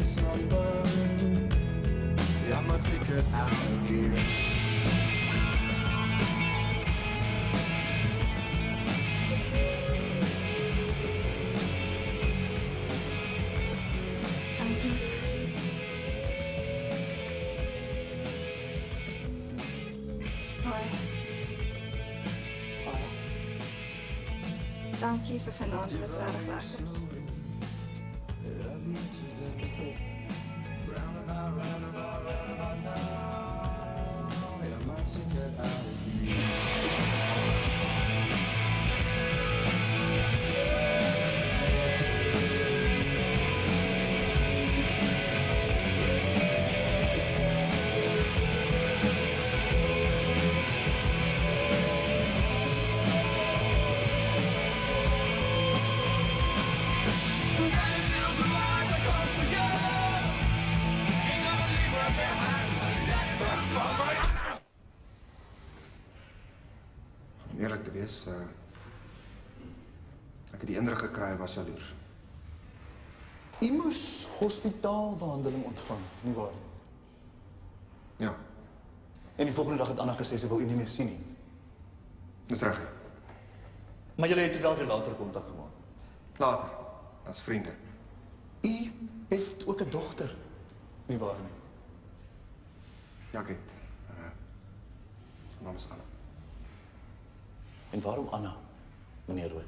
and sunburn. Yeah, I'm a ticket out of here. Dankie vir vanaand, dit was regtig lekker. Om eerlik te wees, ek het die indruk gekry hy was jaloers. U moes hospitaalbehandeling ontvang, nie waar nie? Ja. En die volgende dag het Anna gesê sy wil u nie meer sien nie. Dis reg. Maar julle het wel weer later kontak gemaak. Later, as vriende. U het ook 'n dogter, nie waar nie? Ja, ek het. Haar naam is Anna. En waarom Anna, meneer Rood?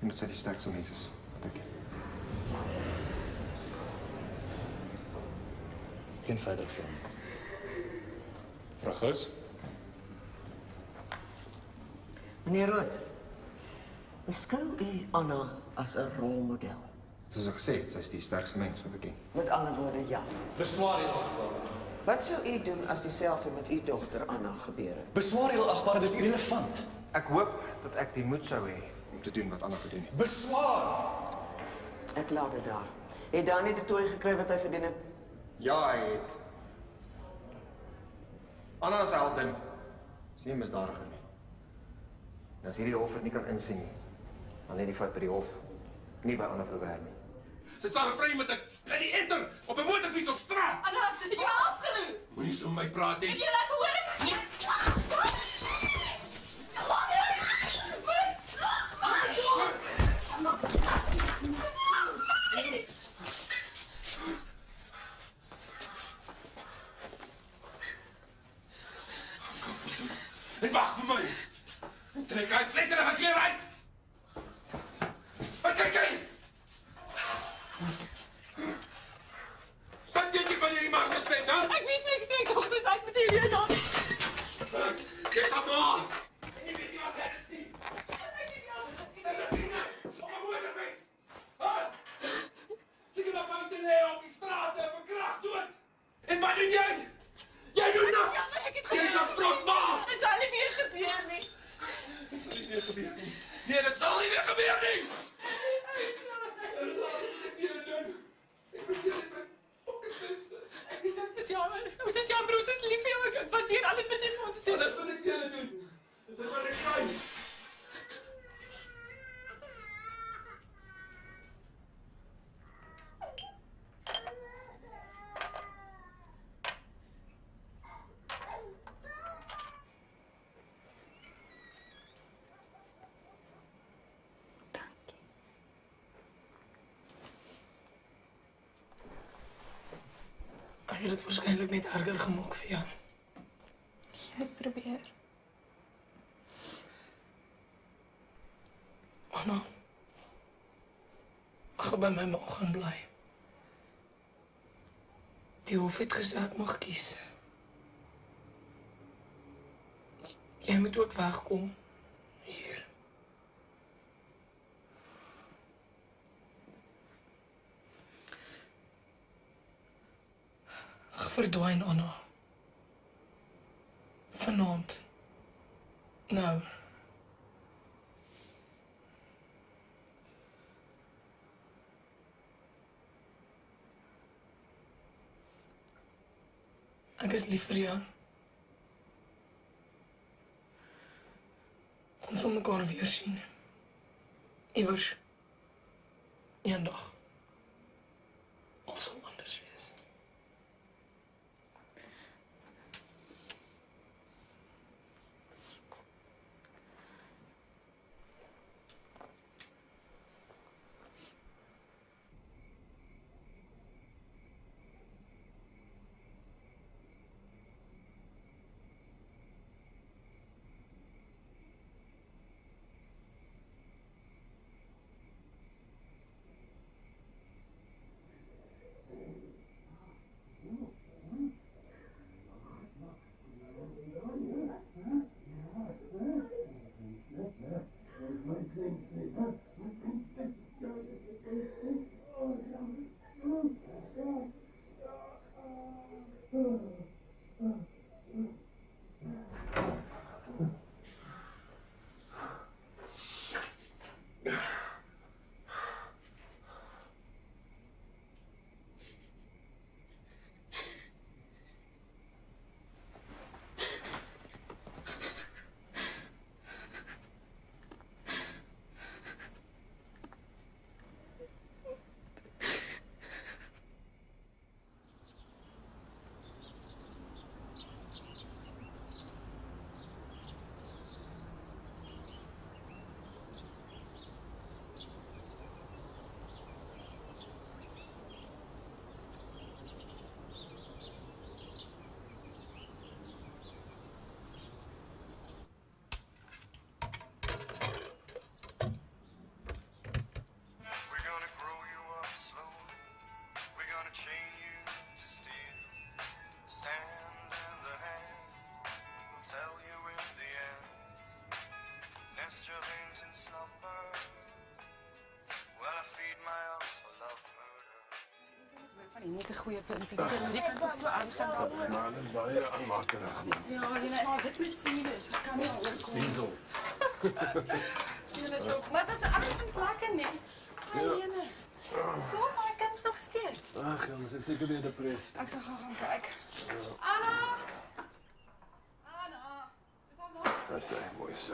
Omdat sy die sterkste mens is wat ek ken. Geen verdere vrae. Vraag. Meneer Rood, beskou u Anna as 'n rolmodel? Soos ek gesê het, sy is die sterkste mens wat ek ken. Met ander woorde, ja. Beswaar heel achtbare. Wat sou u doen as dieselfde met uw dogter Anna gebeur het? Beswaar heel achtbare, dis irrelevant. Ek hoop dat ek die moed sou hê om te doen wat Anna gedoen het. Beswaar! Ek laat dit daar. Het Dani die tooi gekry wat hy verdien het? Ja, hy het. Anna is 'n heldin. Sy is nie 'n misdadiger nie. En as hierdie hof dit nie kan insien nie, dan lê die fout by die hof, nie by Anna Prover nie. Sy staan vry met 'n bloody etter op 'n motorfiets op straat. Anna, het jy my afgeloop? Moenie so met my praat nie. Het jy lekker hoor ek? Nee. En wag vir my. Trek hy sletterige klere uit. Wat kyk jy? Wat weet jy van hierdie man geslet, hè? Ek weet niks nie, ek dink sy is uit met hierdie dan. Dis op maar. En jy weet nie wat dit is nie. Dis 'n ding. Op 'n motorfiets. Ha? Seker dat buite lê op die straat en verkragt dood. En wat doen jy? Jy doen niks. Jy's 'n vrotma. Dit sal nie weer gebeur nie. Dit sal nie weer gebeur nie. Nee, dit sal nie weer gebeur nie. Ek weet dit is jammer. Ons is jammer, ons is lief vir jou. Ek waardeer alles wat jy vir ons doen. Alles wat ek vir julle doen. Dis wat ek kan. Ek het dit waarskynlik net erger gemaak vir jou. Jy het probeer. Anna, ek gaan by my ma gaan bly. Die hof het gesê ek mag kies. Jy moet ook wegkom. Hier. Verdwijn, Anna. Vanaand. Nou. Ek is lief vir jou. Ons sal mekaar weer sien. Iewers. Eendag. Ons sal anders wees. Nie is 'n goeie punt. Ek weet die kan toch so aangaan. Maar dat is baie aanmakerig, man. Ja, jy maar dit moet sien is. Ek kan nie oorkom. Diesel. Julle tog, maar dit is andersins lekker nie. Jene. So maar ek kan dit nog steeds. Ag, jongens, is seker weer depressed. Ek sal gaan kyk. Anna! Anna! Is al nog? Dat is mooi so.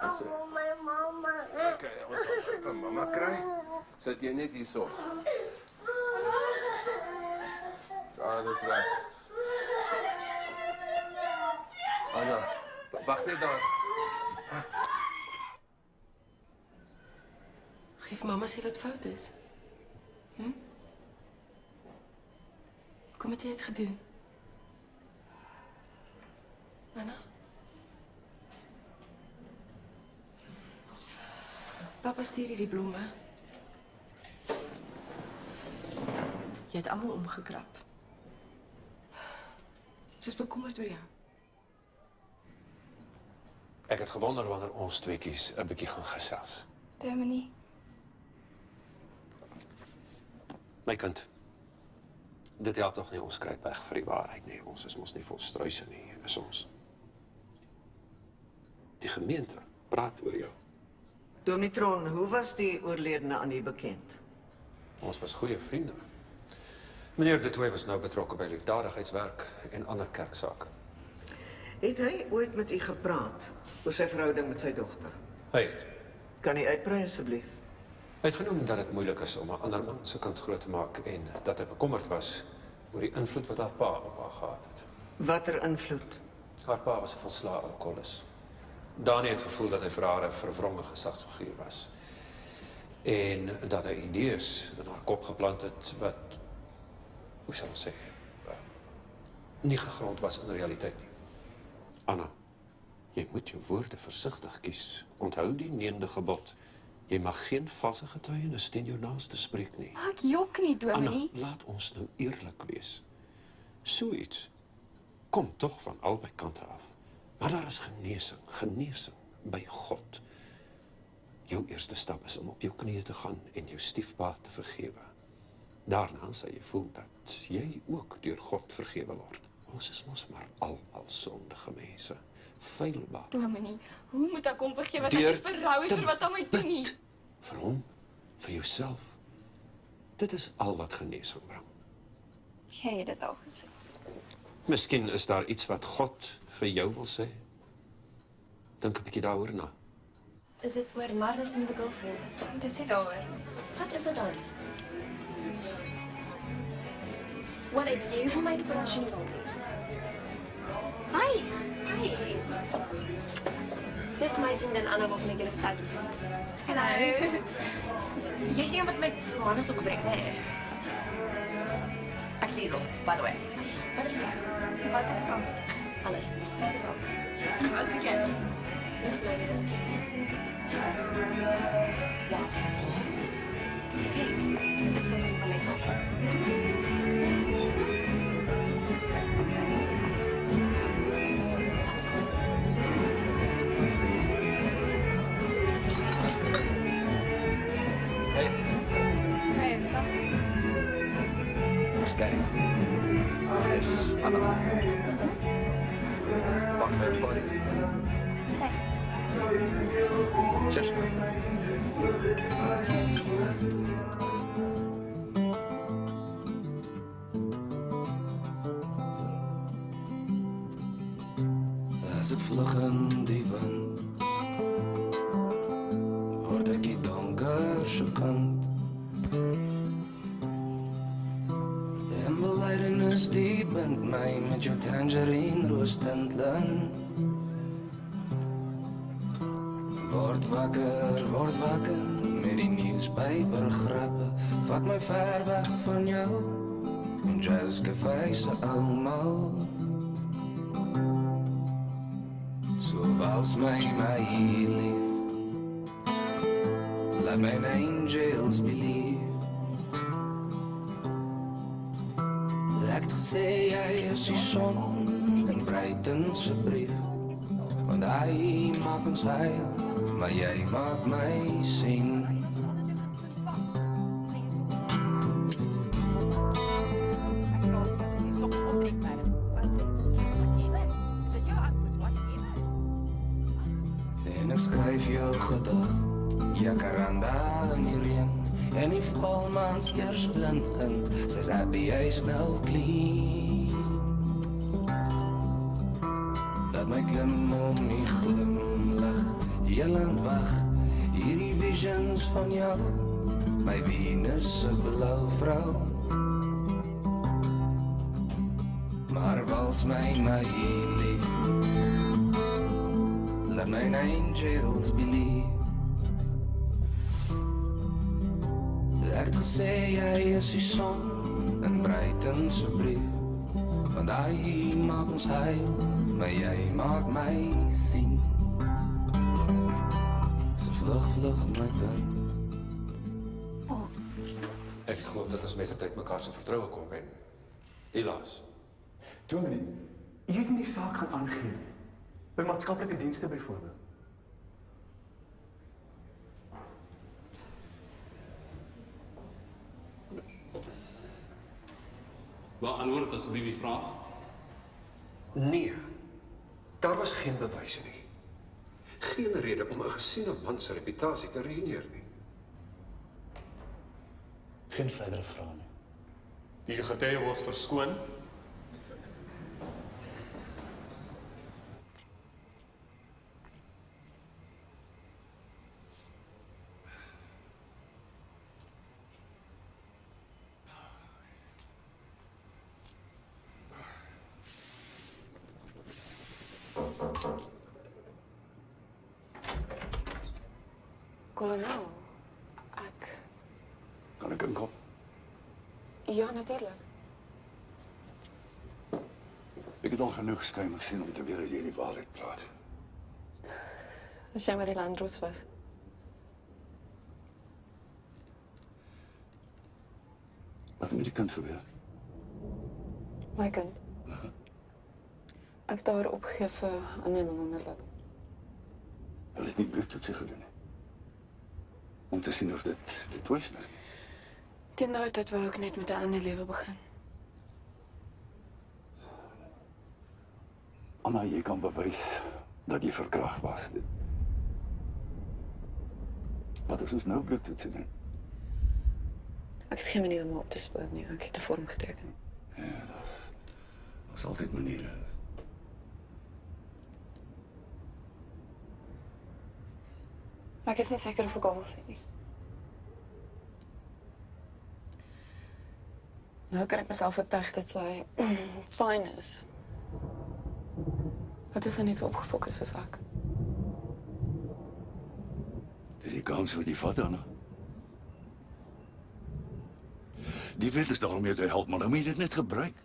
Oh, my mama. Okay, ons sal van mamma kry. Sit jy net hierso. Alles reg. Anna, wag net daar. Geef mama sê wat fout is. Kom het jy dit gedoen? Anna? Papa stuur hierdie blomme. Jy het almal omgekrap. Sy is bekommerd oor jou. Ek het gewonder wanneer ons tweeetjies 'n bietjie gaan gesels. Dominee. My kind, dit help nog nie ons kry weg vir die waarheid nie. Ons is mos nie vol struise nie, is ons. Die gemeente praat oor jou. Domitron, hoe was die oorledene aan u bekend? Ons was goeie vriende. Meneer De Tooy was nou betrokke by liefdadigheidswerk en ander kerksake. Het hy ooit met u gepraat oor sy verhouding met sy dogter? Hy het. Kan u uitbrei asseblief? Hy het genoem dat dit moeilik is om 'n ander man se kind groot te maak en dat hy bekommerd was oor die invloed wat haar pa op haar gehad het. Watter invloed? Haar pa was 'n volslae alkoholist. Dani het gevoel dat hy vir haar 'n verwronge gesagsfiguur was. En dat hy idees in haar kop geplant het wat, hoe sal ons sê, nie gegrond was in realiteit nie. Anna, jy moet jou woorde versigtig kies. Onthou die 9de gebod. Jy mag geen valse getuienis teen jou naaste spreek nie. Ek jok nie, Dominee. Anna, laat ons nou eerlik wees. So iets kom tog van albei kante af. Maar daar is genesing by God. Jou eerste stap is om op jou knieë te gaan en jou stiefpa te vergewe. Daarna sal jy voel dat jy ook deur God vergewe word. Ons is mos maar almal sondige mense, feilbaar. Dominee, hoe moet ek hom vergewe as ek Deur is berou te vir wat aan my doen nie? Vir hom, vir jouself. Dit is al wat genesing bring. Jy het dit al gesê. Miskien is daar iets wat God vir jou wil sê. Dink 'n bietjie daaroor na. Is dit oor Marnus se nuwe girlfriend? Dis nie daaroor. Wat is dit dan? Whatever, jy hoef vir my te praat as jy nie wil nie. Hi! Dis my vriendin Anna waarvan ek julle vertel. Hallo. Jy sien wat met Marnus ook gebring, nee? Ek sê so, by the way. Wat is dit? Wat is dan? Alles. Wat is dan? Wat is dit? Dis my weer. Wow, so hot. Kijk, dis something van my kant. Hey, stop. Skary. Dis Anna. Pak my body. Cheers. As ek vlug in die wind, word ek die donkerse kant. En belydenis die bind my met jou tangerine roostend lint. Word wakker met die newspaper grappe. Vat my ver weg van jou en jazz café se ou mou. So wals my lief, let my angels believe. Ek het gesê jy is die son en Bruiten se brief, want hy maak ons heil, maar jy maak my sien. En ek skryf jou gedig, jacaranda in die reën, en die volmaans eers blinkend, sy's happy, jy's nou clean. Laat my klim om die glimlach, heelend wag, hierdie visions van jou, my Venus se blou vrou. Maar wals my lief, let my angels believe. Ek het gesê jy is die son in Bruiten se brief, want hy maak ons heil, maar jy maak my sien. So vlug my kind. Ek het gehoop dat ons met die tyd mekaar se vertroue kon wen. Helaas. Dominee, jy het nie die saak gaan aangee nie. By maatskaplike dienste byvoorbeeld. Beantwoord asseblief die vraag. Nee, daar was geen bewyse nie. Geen rede om 'n gesiene man se reputasie te ruïneer nie. Geen verdere vrae nie. Die getuie word verskoon. Kolonel, Kan ek inkom? ja, natuurlijk. Ek het al genoeg skyn gesien om te weet dat jy die waarheid praat. Als jij maar die landroos was. Wat het met die kind gebeur? My kind. Ek daar opgegee vir aanneming onmiddellik. Hulle het nie bloedtoetsie gedoen nie. Om te sien of dit poison is nie. Teen daai tyd wou ek net met 'n ander lewe begin. Anna, jy kan bewys dat jy verkragt was. Wat is ons nou bloedtoetsie doen? Ek het geen manier om op te spoor nie. Ek het 'n vorm geteken. Ja, daar's altyd maniere. Maar ek is nie seker of ek al wil sê nie. Nou kan ek myself oortuig dat sy fyn is. Wat is sy net so opgefokus soos ek? Dis die kans wat jy vat, Anna. Die wet is daar om jou te help, maar dan moet jy dit net gebruik.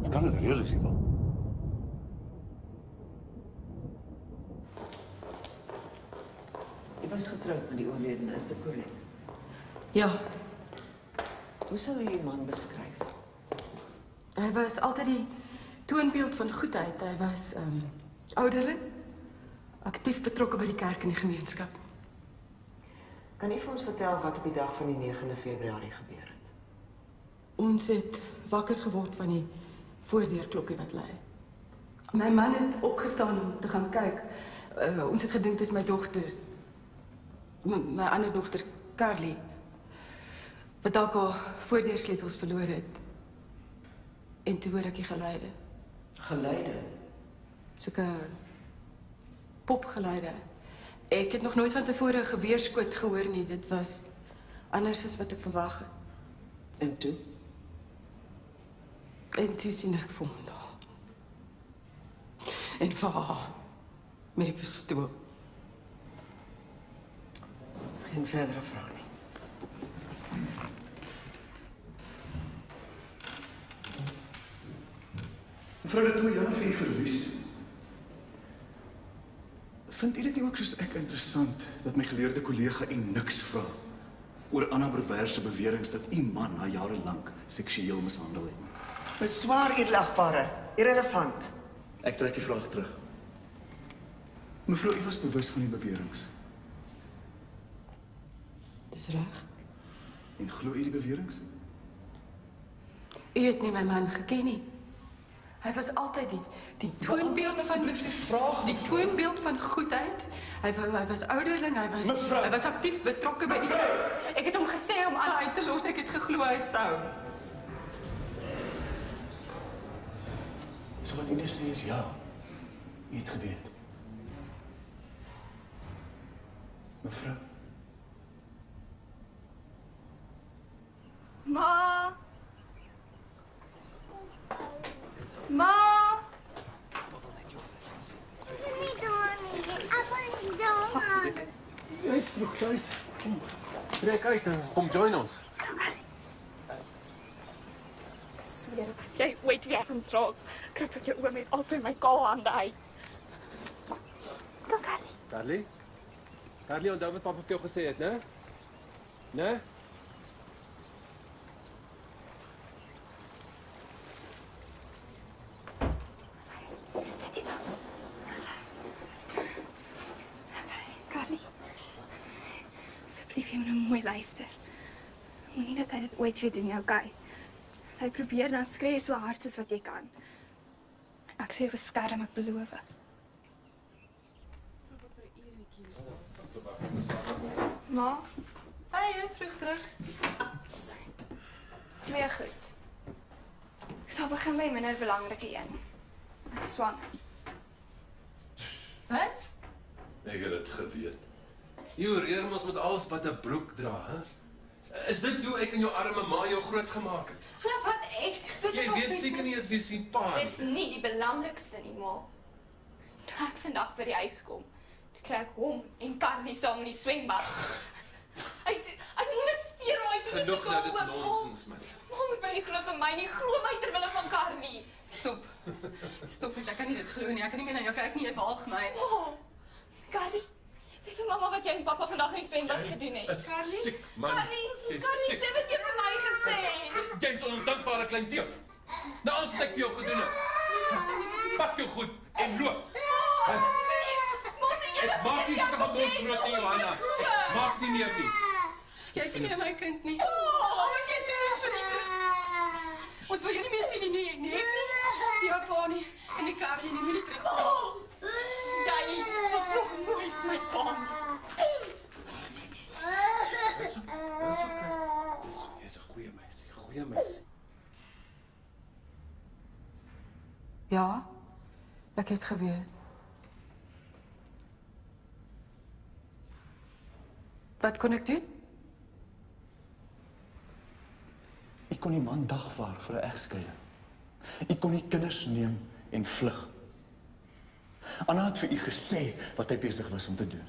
Kan het reël is, Ivan? Jy was getroud met die oorledene, is dit korrek? Ja, Hoe sou jy die man beskryf? hy was altyd die toonbeeld van goedheid. Hy was ouderling, aktief betrokke by die kerk en die gemeenskap. Kan jy vir ons vertel wat op die dag van die 9de Februarie gebeur het? Ons het wakker geword van die voordeurklokkie wat lui. My man het opgestaan om te gaan kyk. Ons het gedink dit is my dogter, my ander dogter, Carly, wat dalk haar voordeursleutels verloor het. En toe hoor ek die geluide. Geluide? Sulke popgeluide. Ek het nog nooit van tevore 'n geweerskoot gehoor nie. Dit was anders as wat ek verwag het. En toe? En toe sien ek vir hom daar. En vir haar, met die pistool. Geen verdere vraag nie. Mevrou de Tooy, jammer vir u verlies. Vind u dit nie ook soos ek interessant dat my geleerde kollega en niks vra oor Anna Brouwer se beweringe dat u man haar jare lank seksueel mishandel het? Beswaar edelagbare, irrelevant. Ek trek die vraag terug. Mevrou, u was bewus van die beweringe. Dis reg. En glo u die beweringe? U het nie my man geken nie. Hy was altyd die toonbeeld van die toonbeeld van goedheid. Hy was ouderling, hy was aktief betrokke by die kerk. Ek het hom gesê om Anna uit te los, ek het geglo hy sou. So wat u net sê is ja. U het geweet. Mevrou. Ma! Ma! Jy's vroeg thuis. Kom, trek uit en kom join ons. Ek sweer, as jy ooit weer ons raak, krap ek jou oor met altyd my kaal hande uit. Kom, Carly. Carly? Carly, onthou wat papa vir jou gesê het, né? Né? Sit hier so. Carly. Asseblief, jy moet nou mooi luister. Moenie dat hy dit ooit weer doen, okay? Sy probeer dan skree so hard soos wat jy kan. Ek sê beskerm, ek beloof. Ma? Hey, jy is vroeg terug. Baie goed. Ek sal begin by minder belangrike een. Ek is swanger. Wat? Ek het dit geweet. Jy oreer mos met alles wat 'n broek dra, hè? Is dit hoe ek in jou arme ma jou groot gemaak het? Nou wat ek Jy weet seker nie eens wie sien pa nie. Dis nie die belangrikste nie, ma. Toe ek vandag by die huis kom, toe kry ek hom en Carly saam in die swembad. Ek molesteer hom uit. Genoeg nou, dis nonsens, man. Ma moet my nie glo vir my nie, glo my ter wille van Carly. Stop. Stop net, ek kan nie dit glo nie. Ek kan nie meer na jou kyk nie, jy walg my. Oh, Carly, sê vir mamma wat jy en pappa vandag in die swembad gedoen het. Is siek, man. Carly, Jy's Carly, siek. sê wat jy vir my gesê het. Jy's 'n ondankbare klein teef. Nou alles wat ek vir jou gedoen het. Pak jou goed en loop. Ek maak nie sulke van ons brood nie, Johanna. Ek maak nie meer nie. Jy is nie meer my kind nie. Wat jy doen is vir die kind. Ons wil jou nie meer sien nie, nee, nee. Jou pa nie, en die kar nie, moenie terugkom. Jy was nog nooit my pa nie. Dis oké. Jy's 'n goeie meisie, goeie meisie. Ja, ek het geweet. Wat kon ek doen? Ek kon die man dagvaar vir 'n egskeiding. Ek kon die kinders neem en vlug. Anna het vir u gesê wat hy besig was om te doen.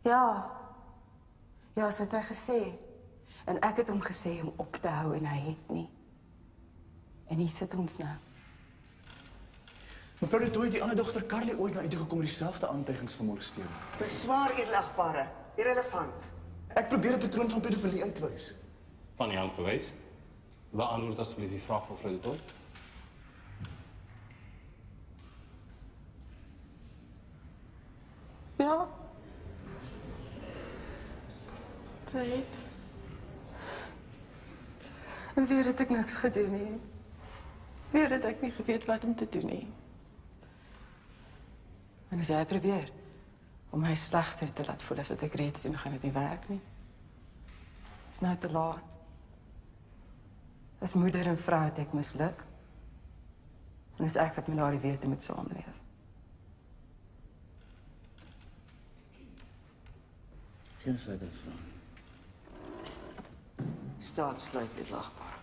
Ja. Ja, sy het my gesê. En ek het hom gesê om op te hou en hy het nie. En hier sit ons nou. Mevrou de Tooy het die ander dogter Carly ooit na u toe gekom met dieselfde aantuigings van molestering. Beswaar edelagbare, irrelevant. Ek probeer 'n patroon van pedofilie uitwys. Van die hand gewys. Beantwoord asseblief die vraag van mevrou de Tooy. Ja. Sy het. En weer het ek niks gedoen nie. Weer het ek nie geweet wat om te doen nie. En as jy probeer om my slegter te laat voel as wat ek reeds doen, gaan dit nie werk nie. Dit is nou te laat. As moeder en vrou het ek misluk. En is ek wat met daardie wete moet saamleef. Geen verdere vrae. Staat sluit edelagbare.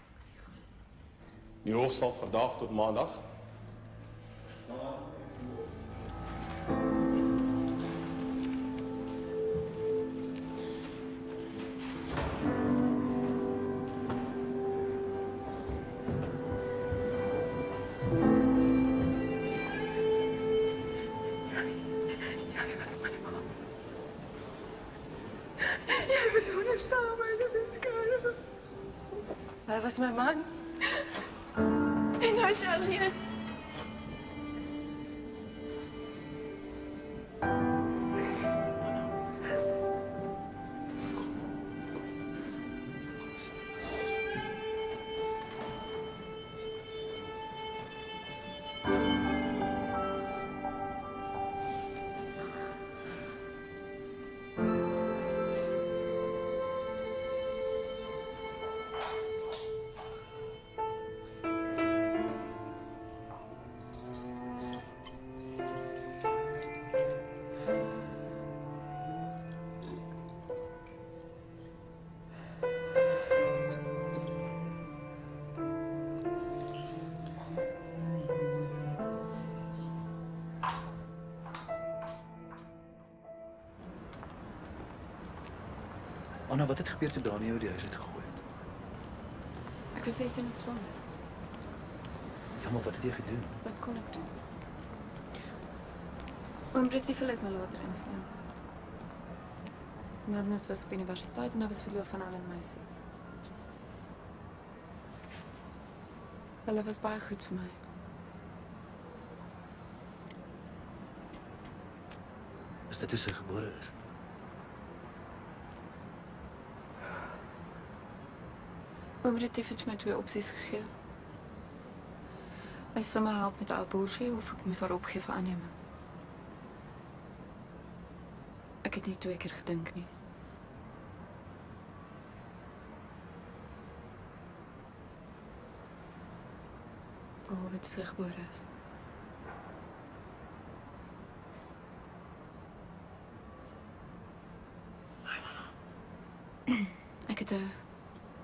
Die hof sal vandag tot maandag. Jy was my ma. Jy was onderstaan om my te beskerm. Hy was my man. En nou is hy alleen. Anna, wat het gebeur toe Dani jou die huis uit gegooi het? Ek was 16 en swanger. Ja, maar wat het jy gedoen? Wat kon ek doen? Oom Britiefel het my later ingeneem. Madness was op universiteit en hy was verloof van Alan Meisie. Hulle was baie goed vir my. Is dit hoe sy gebore is? Oom Retief het my 2 opsies gegee. Hy sou my help met die abortus of ek moes haar opgee vir aanneming. Ek het nie 2 keer gedink nie. Behalwe toe sy gebore is. Ek het 'n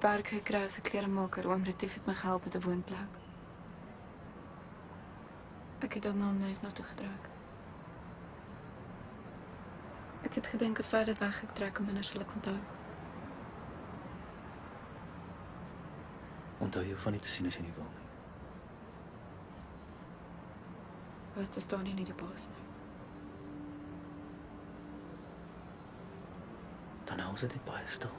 werk gekry as 'n kleremaker. Oom Retief het my gehelp met 'n woonplek. Ek het dan na hom huis na toe getrek. Ek het gedink of hy dit weggetrek om anders sal ek onthou. Onthou jou van nie te sien as jy nie wil nie. Wat is daar nie die baas nie? Dan hou sy dit baie stil.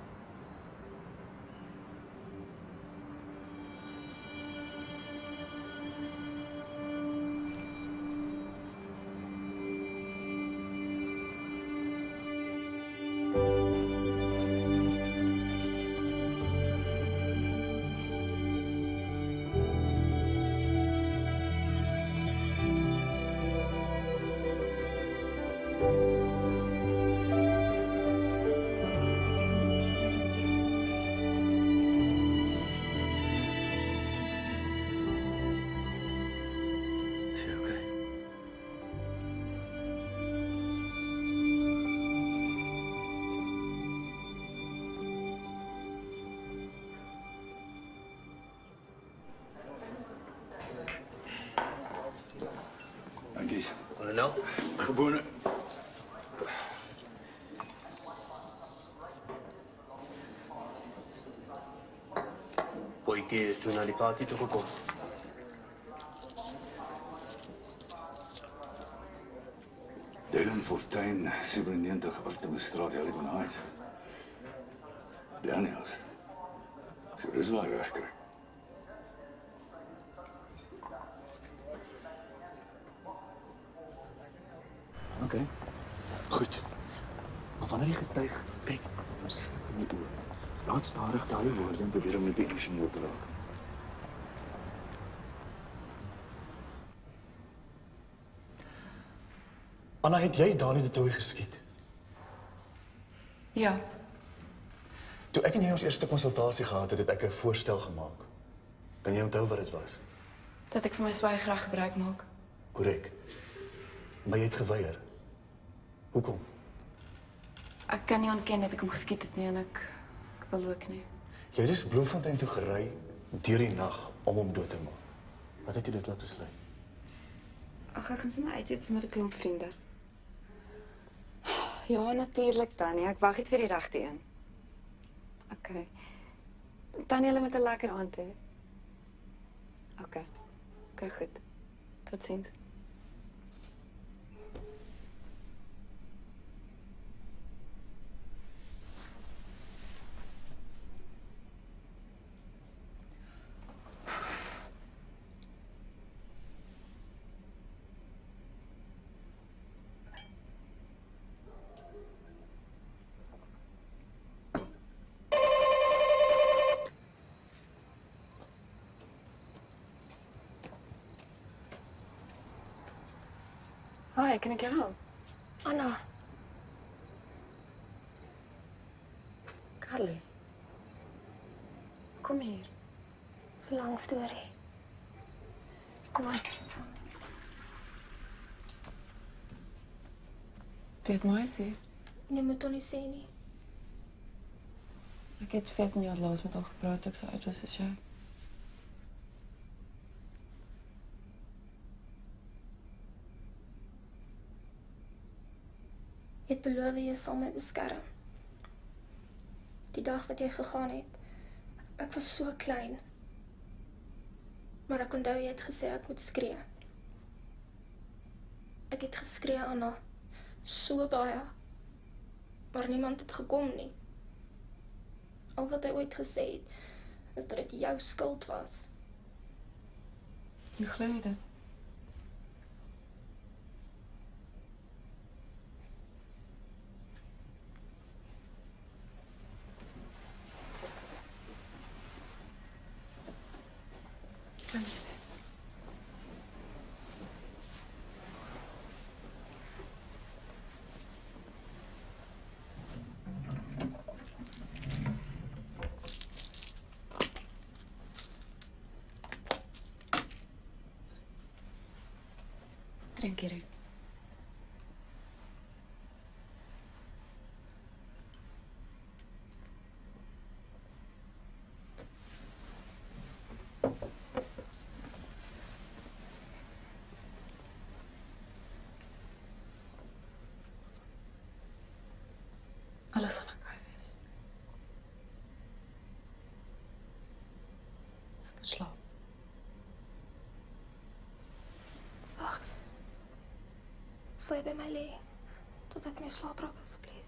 Kolonel? Gewone. Boykie het toe na die party toe gekom. Dylan Fortuin, 97 Artemisstraat, Helibonheid. Daniels. So dis waar hy wegkry. Oké. Goed. Maar wanneer jy getuig, kyk, ons stik in die oor. Laat stadig daai woorde en probeer om nie te emosioneel te raak. Anna, het jy Dani de Tooy geskiet? Ja, Toe ek en jy ons eerste konsultasie gehad het, het ek 'n voorstel gemaak. Kan jy onthou wat dit was? dat ek van my swygreg gebruik maak. Korrek. Maar jy het geweier. Hoekom? Ek kan nie ontken dat ek hom geskiet het nie en ek wil ook nie. Jy het dus Bloemfontein toe gery deur die nag om hom dood te maak. Wat het jy dit laat besluit? Ag, ek gaan sommer uit iets met 'n klomp vriende. Ja, natuurlik Tannie. Ek wag net vir die regte een. Okay. Tannie, hulle met 'n lekker aand hê. Okay. Okay, goed. Totsiens. Hi, kan ek jou help? Anna, Carly. Kom hier. dis 'n lang storie. Kom aan. Weet my sê. Nee, moet hom nie sê nie. Ek het 14 jaar laas met haar gepraat toe ek so oud was as jy. Jy het beloof jy sal my beskerm. Die dag wat jy gegaan het, ek was so klein. Maar ek onthou jy het gesê ek moet skree. Ek het geskree, Anna. So baie. Maar niemand het gekom nie. Al wat hy ooit gesê het, is dat dit jou skuld was. Hoe glo jy dit? Drink hierin. Alles gaan oké wees. Ek moet slaap. Wag. Sal jy by my lê tot ek my slaap raak asseblief?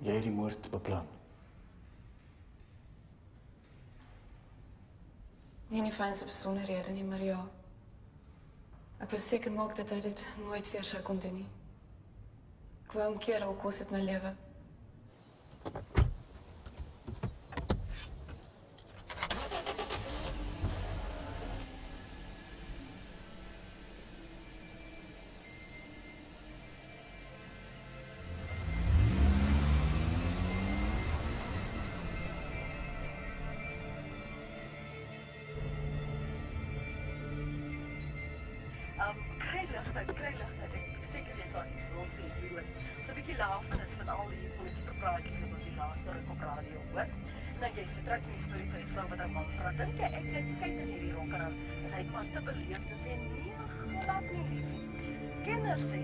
jy het die moord beplan. Nie die fynste besonderhede nie, maar ja. Ek wil seker maak dat hy dit nooit weer sou kon doen nie. Ek wou hom keer al kos dit my lewe. Kry ligtheid. Ek seker jy kan iets rond vir die doen. So 'n bietjie laaf van is van al die politieke praatjies wat ons die laaste ruk op radio hoor. Nou jy vertrek in die storie van die vrou wat haar man vra. Dink jy ek kyk in hierdie rokker aan. As hy maar te beleefd en sê nee, glad nie liefie. Kinders sê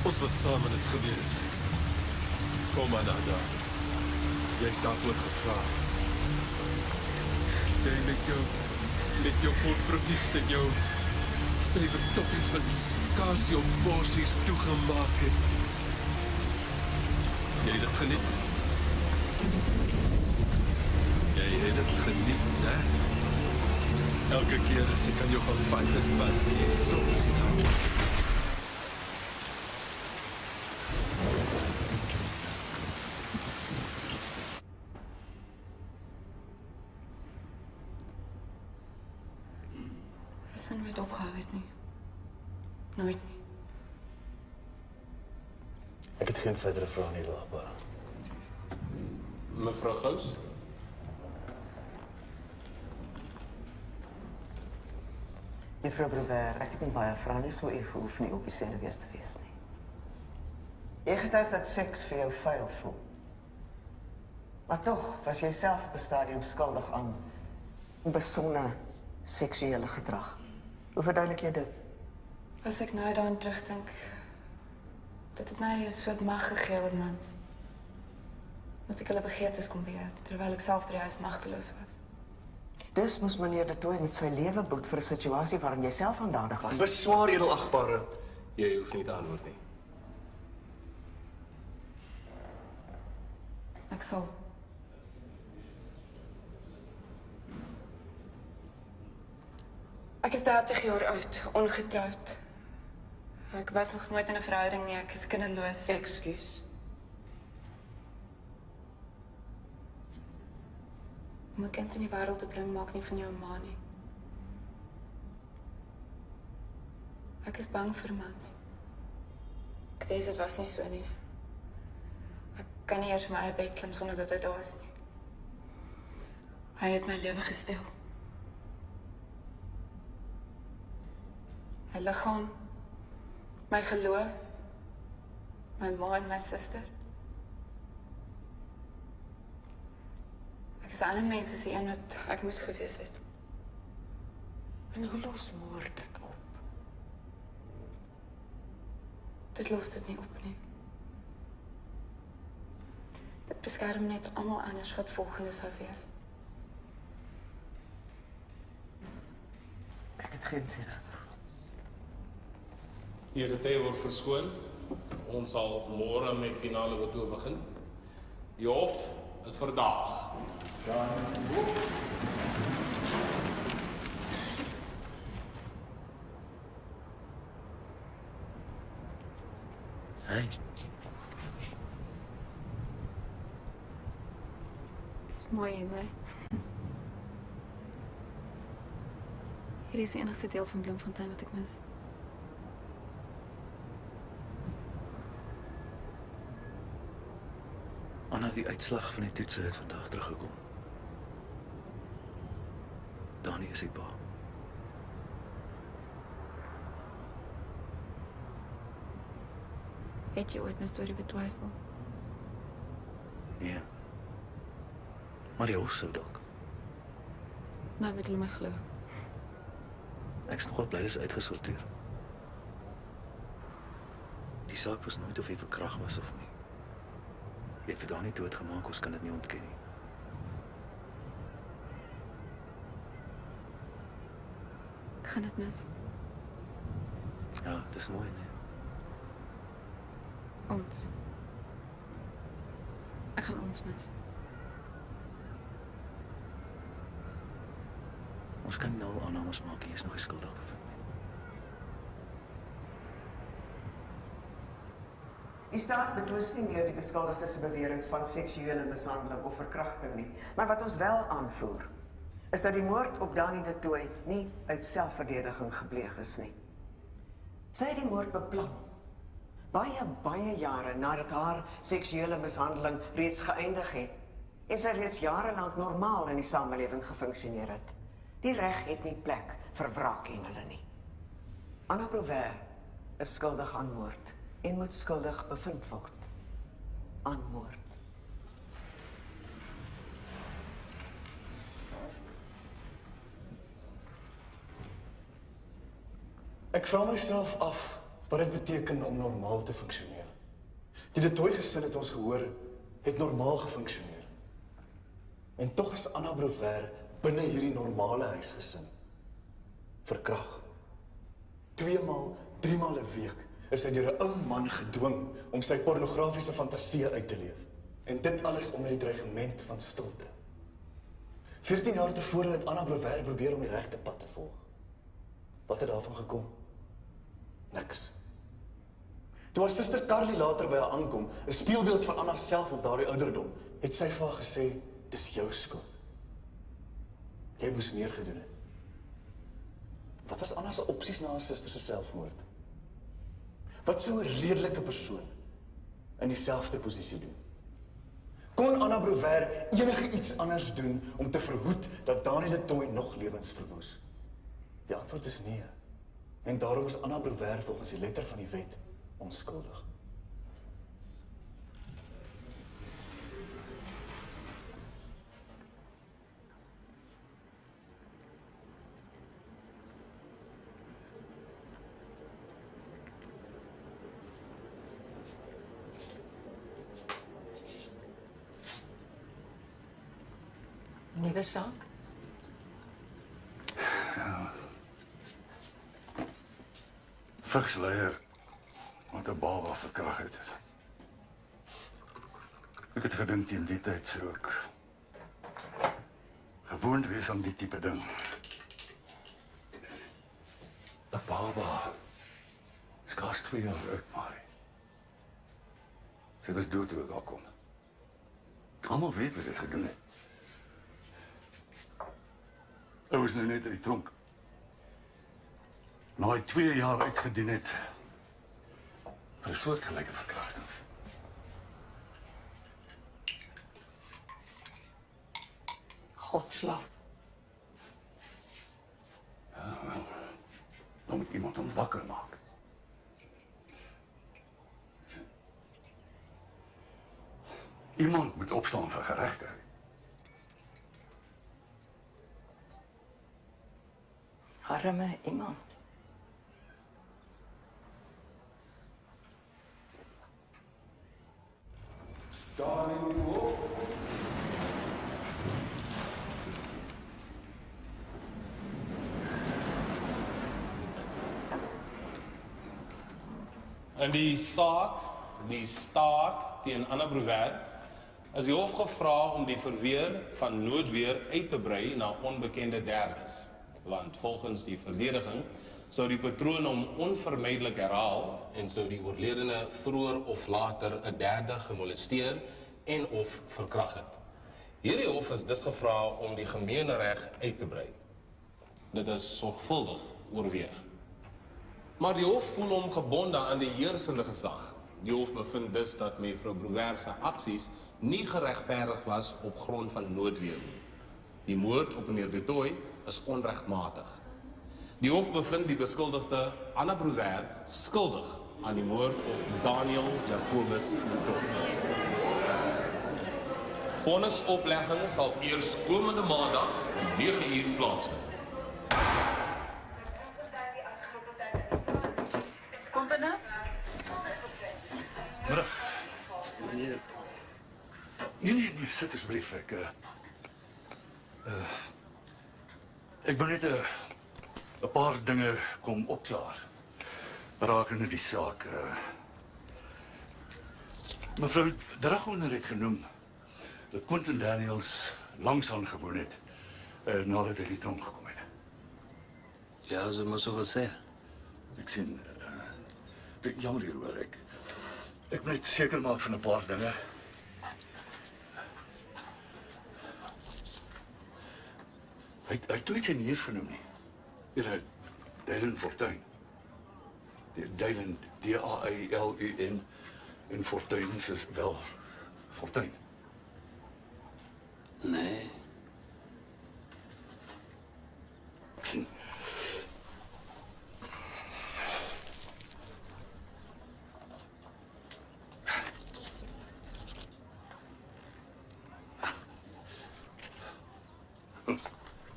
Ons was saam in dit gewees. Kom maar Nada. Jy het daarvoor gevra. Jy met jou volbroekies en jou stywe toppies wat skaars jou porsies toegemaak het. Jy het dit geniet. Jy het dit geniet, hè? Elke keer as ek aan jou gaan fight, dit was nie so. As hy nooit opgehou het nie. Nooit nie. Ek het geen verdere vrae nie, Lagbare. Mevrou Gous? Juffrou Brouwer, ek het nie baie vrae nie, so u hoef nie op die senuwees te wees nie. Jy getuig dat seks vir jou vuil voel. Maar tog was jy self op 'n stadium skuldig aan besonde seksuele gedrag. Hoe verduidelik jy dit? As ek nou daaraan terugdink, dat het my 'n soort mag gegee het, mans. Dat ek hulle begeertes kon beheer, terwyl ek self by die huis magteloos was. Dus moes meneer De Tooy met sy lewe boet vir 'n situasie waarin jy self aandadig was. Beswaar, edelagbare. Jy hoef nie te antwoord nie. Ek sal. Ek is 30 jaar oud, ongetroud. Ek was nog nooit in 'n verhouding nie, ek is kinderloos. Ekskuus. Om 'n kind in die wêreld te bring maak nie van jou 'n ma nie. Ek is bang vir Mats. Ek weet dit was nie so nie. Ek kan nie eers my eie bed klim sonder dat hy daar is nie. Hy het my lewe gesteel. My liggaam, my geloof, my ma en my suster. Ek is aan 'n mens as die een wat ek moes gewees het. En hoe los moord dit op? Dit los dit nie op nie. Dit beskerm net almal anders wat volgende sou wees. Ek het geen vinger. Hier het hy word verskoon. Ons sal môre met finale betoog begin. Die hof is verdaag. Hey. Dis mooi, nee. Hier is die enigste deel van Bloemfontein wat ek mis. Anna, die uitslag van die toetse het vandag teruggekom. Dani is die pa. Het jy ooit my storie betwyfel? Nee. Maar die hof sou dalk. Nou moet hulle my glo. Ek is nogal bly dis uitgesorteer. Die saak was nooit of hy verkragt was of nie. Jy het vir Dani doodgemaak, ons kan dit nie ontken nie. Ek gaan dit mis. Ja, dis mooi, nee. Ons. Ek gaan ons mis. Ons kan nou aannames maak, jy is nog nie skuldig bevind nie. Die staat betwis nie meer die beskuldigde se beweringe van seksuele mishandeling of verkrachting nie. Maar wat ons wel aanvoer, is dat die moord op Dani de Tooy nie uit selfverdediging gepleeg is nie. Sy het die moord beplan. Baie jare nadat haar seksuele mishandeling reeds geëindig het en sy reeds jarelang normaal in die samelewing gefunksioneer het. Die reg het nie plek vir wraakengele nie. Anna Brouwer is skuldig aan moord en moet skuldig bevind word aan moord. Ek vra myself af wat dit beteken om normaal te funksioneer. Die de Tooy gesin het ons gehoor, het normaal gefunksioneer. En tog is Anna Brouwer binne hierdie normale huisgesin verkragt. 2 maal, 3 maal 'n week is hy deur 'n ou man gedwing om sy pornografiese fantasieë uit te leef. En dit alles onder die dreigement van stilte. 14 jaar tevore het Anna Brouwer probeer om die regte pad te volg. Wat het daarvan gekom? Niks. Toe haar suster Carly later by haar aankom, 'n spieelbeeld van Anna self op daardie ouderdom, het sy vir haar gesê, dis jou skuld. Jy moes meer gedoen het. Wat was Anna se opsies na haar suster se selfmoord? Wat sou 'n redelike persoon in dieselfde posisie doen? Kon Anna Brouwer enige iets anders doen om te verhoed dat Dani de Tooy nog lewens verwoes? Die antwoord is nee. En daarom is Anna Brouwer volgens die letter van die wet onskuldig. Nuwe saak? Ja. Vigsleier wat 'n baba verkragt het. Ek het gedink teen die tyd sou ek gewoond wees aan die tipe ding. 'n Baba. Skaars 2 jaar oud, maar sy was dood toe ek daar kom. Almal weet wat dit gedoen het. Hy was nou net uit die tronk. Nou hy 2 jaar uitgedien het vir 'n soortgelyke verkrachting. Godslaap. Ja, wel, dan moet iemand hom wakker maak. Iemand moet opstaan vir geregtigheid. Arme iemand. Staan in die hof. In die saak, die staat teen Anna Brouwer, is die hof gevra om die verweer van noodweer uit te brei na onbekende derdes. Want volgens die verdediging sou die patroon hom onvermydelik herhaal en sou die oorledene vroeër of later 'n derde gemolesteer en of verkragt het. Hierdie hof is dus gevra om die gemeenereg uit te brei. Dit is sorgvuldig oorweeg. Maar die hof voel hom gebonde aan die heersende gesag. Die hof bevind dus dat mevrou Brouwer se aksies nie geregverdig was op grond van noodweer nie. Die moord op meneer Du Toit is onregmatig. Die hof bevind die beskuldigde Anna Brouwer skuldig aan die moord op Daniel Jacobus Du Toit. Vonnisoplegging sal eers komende maandag om 9 uur plaasvind. Kom binne. Middag. Nee, nee, sit asseblief. Ek wil net 'n paar dinge kom opklaar. Rakende die saak. Mevrou Dragonder het genoem dat Quentin Daniels langs aan gewoon het nadat hy die tronk gekom het. Ja, ze moet so gesê. Ek sien, jammer hieroor, ek moet net seker maak van 'n paar dinge. Hy het nooit sy neef genoem nie. Ja, Dylan Fortuin. Dylan, D-A-I-L-U-N, en Fortuin is wel Fortuin. Nee.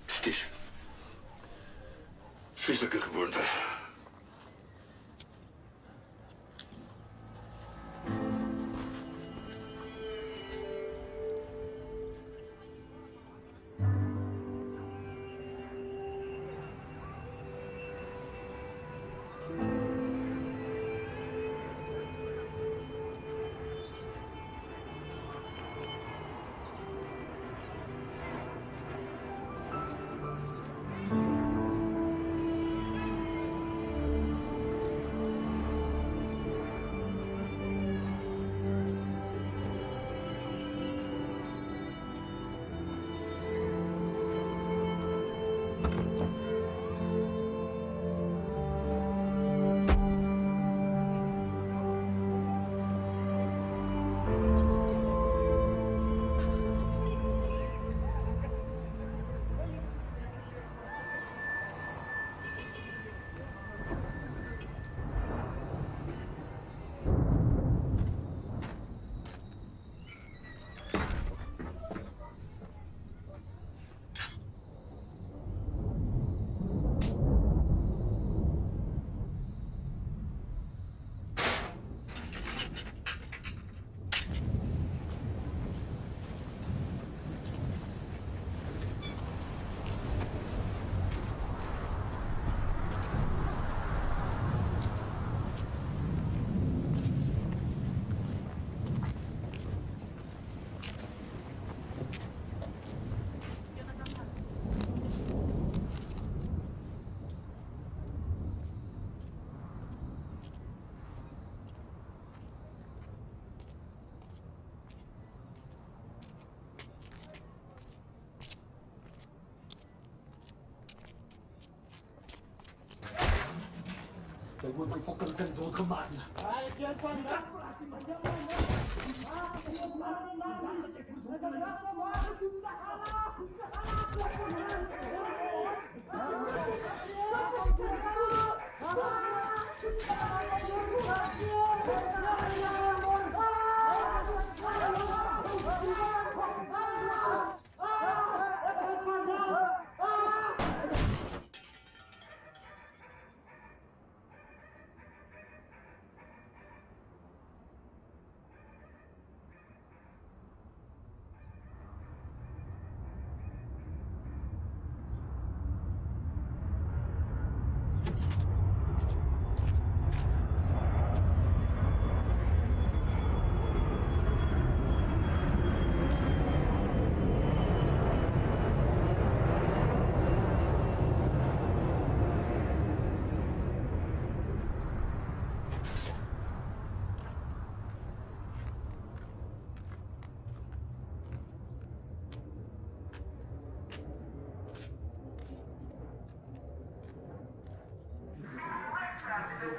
Stis. Vieslike gewoonte. word my fucking kind doodgemaak.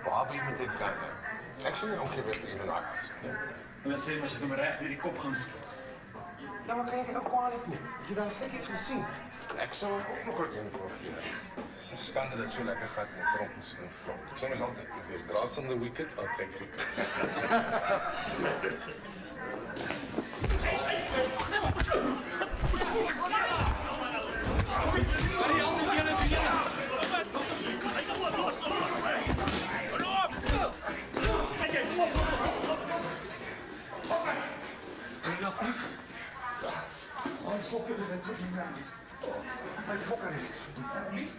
Bobby met die kanne. Ek sien nie omgewig te van daai huis nie. Hulle sê maar as ek hom reg deur die kop gaan skiet. Ja, maar kan jy ook kwaadlik nie? Jy daai seker gesien. Ek sou ook nog een kon gee. Dis skande dat so lekker gat in die tronk moet sit en vrot. Ek sê mos altyd, if there's grass on the wicked, I'll take it.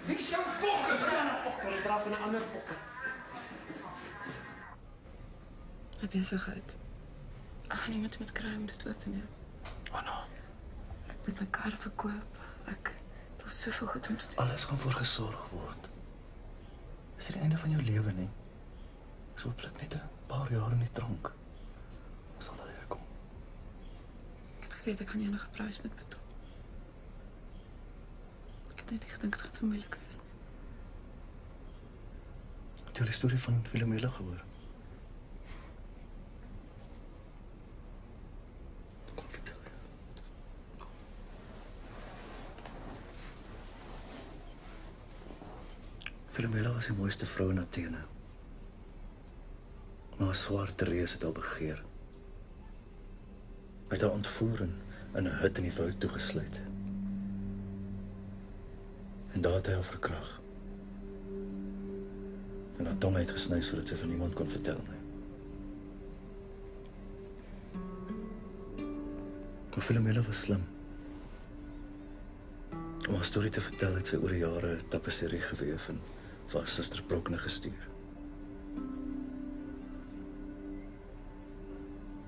Wie is jou fokker? Fokker, ek draf 'n ander fokker. My besigheid. Ek gaan iemand moet kry om dit oor te neem. Ek moet my kar verkoop. Ek het al soveel goed om te doen. Alles gaan voorgesorg word. Dis die einde van jou lewe nie. Dis hopelik net 'n paar jaar in die tronk. Ons sal daar kom. Ek het geweet ek gaan enige prys moet betaal. Ek het net nie gedink dit gaan so moeilik wees nie. Het jy die storie van Philomela gehoor? Philomela was die mooiste vrou in Athene. Maar haar swart reus het haar begeer. Hy het haar ontvoer en in 'n hut in die woud toegesluit. En daar het hy haar verkrag. En haar tong uitgesny sodat sy van niemand kon vertel nie. Maar Philomela was slim. Om haar storie te vertel het sy oor die jare 'n tapisserie geweef en vir haar suster Brokne gestuur.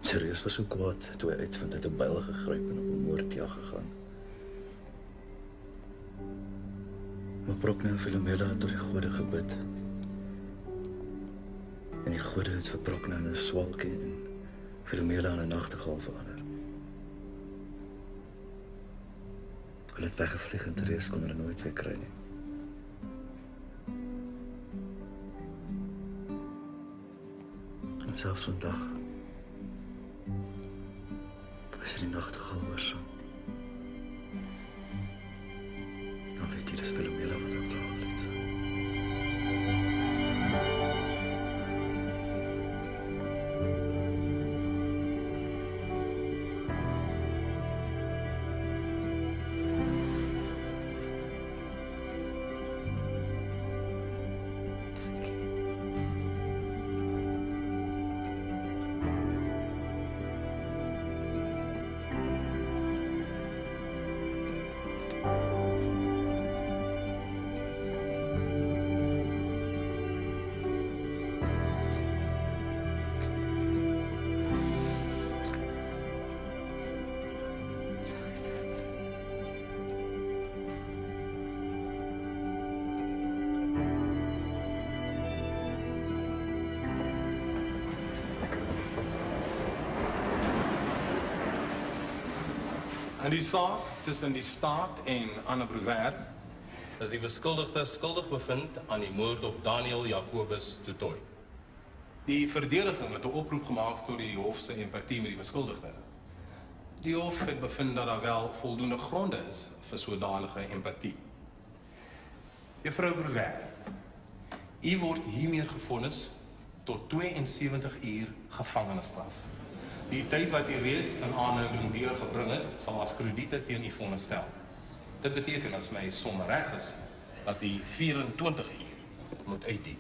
Sirius was so kwaad toe hy uitvind hy het 'n byl gegryp en op 'n moordjag gegaan. Maar Brokne en Philomela het tot die gode gebid. En die gode het vir Brokne in 'n swalkie en Philomela in 'n nagtegaal verander. Hulle het weggevlieg en Therese kon hulle nooit weer kry nie. En selfs vandag, as jy die nagtegaal hoor sang, dan weet jy dis Philomela wat ook klaargeleid is. En die saak tussen die staat en Anna Brouwer is die beskuldigde skuldig bevind aan die moord op Daniel Jacobus du Toit. Die verdediging het 'n oproep gemaak tot die hof se empatie met die beskuldigde. Die hof het bevind dat daar wel voldoende gronde is vir sodanige empatie. Juffrou Brewer, u word hiermee gevonnis tot 72 uur gevangenisstraf. Die tyd wat u reeds in aanhouding deurgebring het, sal as krediete teen u vonnis stel. Dit beteken, as my som reg is, dat u 24 uur moet uitdien.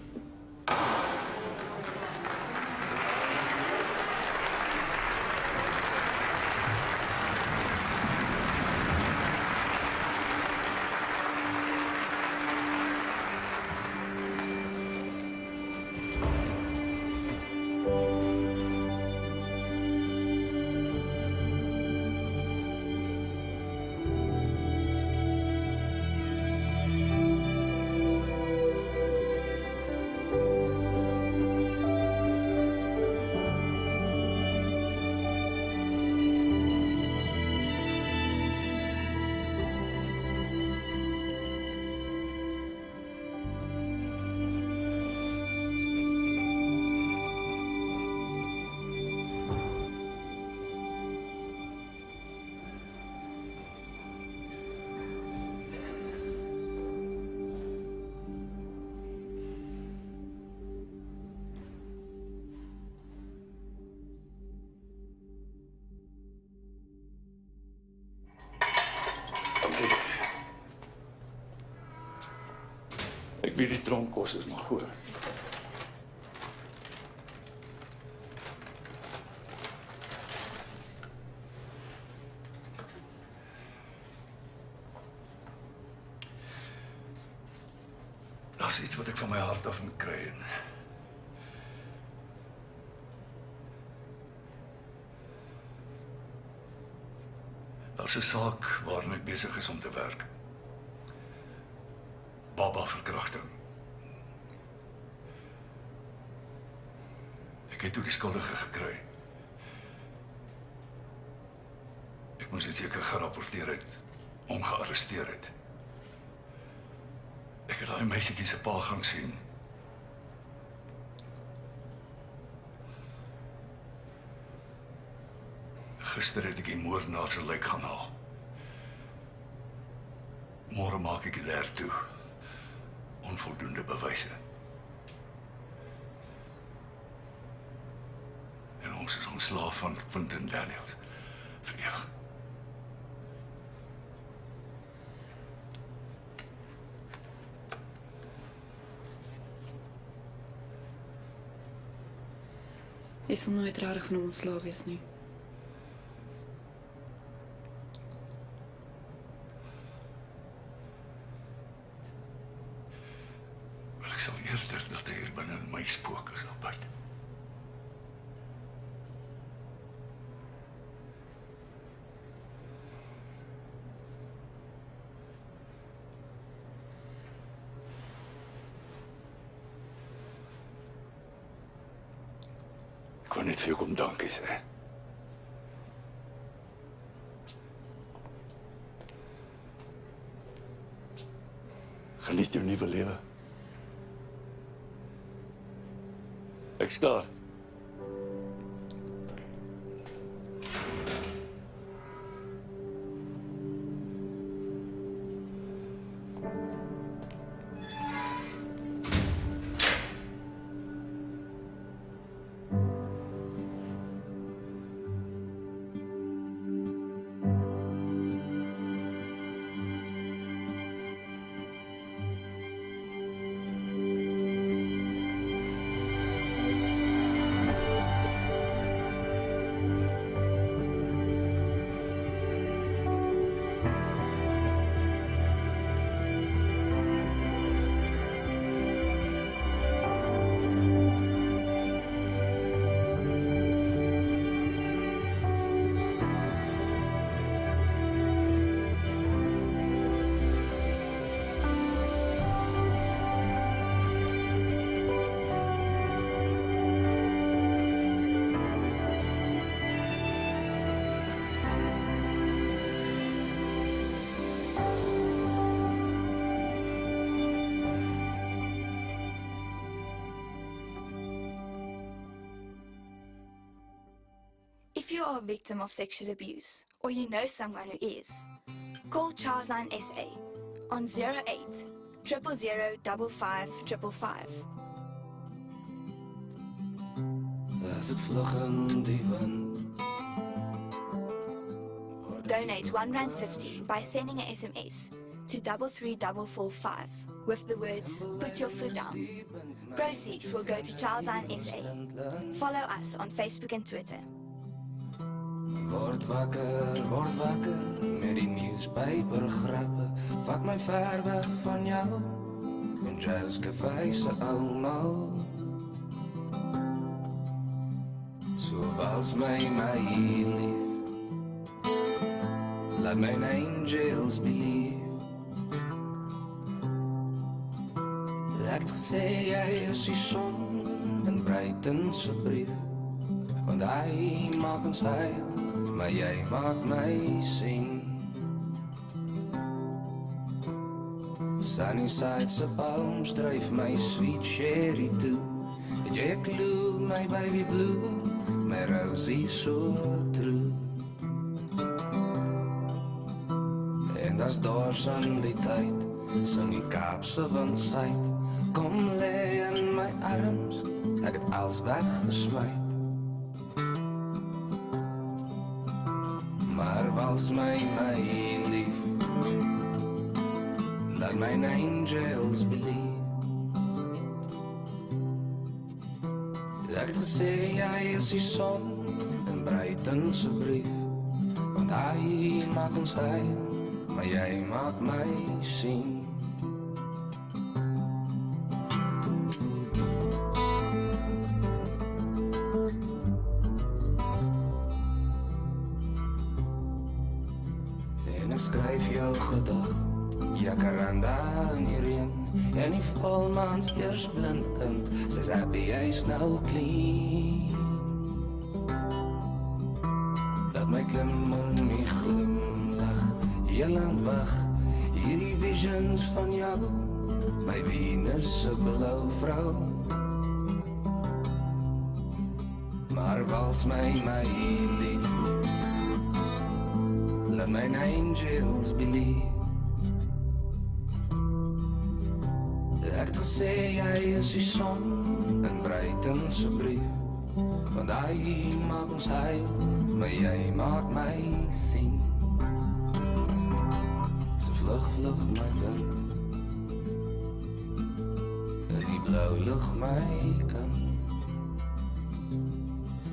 Ek weet die tronkkos is nog goed. Daar's iets wat ek van my hart af moet kry. Daar's 'n saak waarin ek besig is om te werk. Baba-verkrachting. Ek het toe die skuldige gekry. Ek moes dit seker gerapporteer het, ongearresteer het. Ek het daai meisietjie se pa gaan sien. Gister het ek die moordenaar se lijk gaan haal. Môre maak ek dit daar toe. Onvoldoende bewyse. En ons is ontslaaf van Quentin Daniels. Vir ewig. Jy sal nooit regtig van hom ontslaaf wees nie. Ek sal eerder dat hy hier binne in my spook is al buite. Ek wil net vir jou kom dankie sê. Geniet jou nuwe lewe. Ek's klaar. you are a victim of sexual abuse or you know someone who is, call Childline SA on 08 000 55555. As ek vlug in die wind. Donate R1.50 by sending a SMS to 33445 with the words, put your foot down. Proceeds will go to Childline SA. Follow us on Facebook and Twitter. Word wakker, met die newspaper grappe. Vat my ver weg van jou, en jazz café se ou. So was my lief. Laat my angels believe. Ek het gesê jy is die son in Brighton se brief. Want hy maak ons heil, maar jy maak my sien. Sunnyside se boom dryf my sweet sherry toe. Het jy 'n clue, my baby blue, my Rosie so true. En as dors aan die tyd, sing die Kaapse wind suid. Kom lê in my arms, ek het alles weggesmyt. Maar wals my lief, laat my angels believe. Ek het gesê jy is die son in Brighton se brief. Want hy maak ons heil, maar jy maak my sien. En ek skryf jou gedag, jacaranda in die reën. En die volmaans eers blind kind, sy's happy, hy's nou clean. Laat my klim om die glimlach, heel aan wag, hierdie visions van jou, my Venus se blou vrou. Maar wals my lief, laat my angels believe. Ek het gesê jy is die son in Brighton se brief. Want hy maak ons heil, maar jy maak my sien. So vlug my kind, in die blou lug my kind.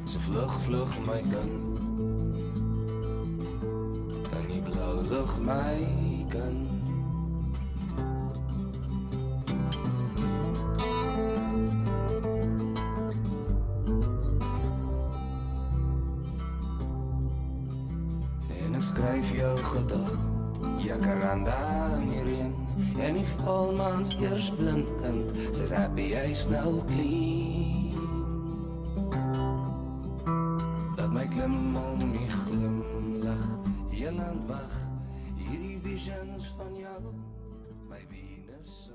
So vlug my kind, in die blou lug my kind. Skryf jou gedag, jacaranda in die reën. En die volmaans eers blind kind, sy's happy, hy's nou clean. Laat my klim om die glimlach, heel aan wag, hierdie visions van jou, my Venus se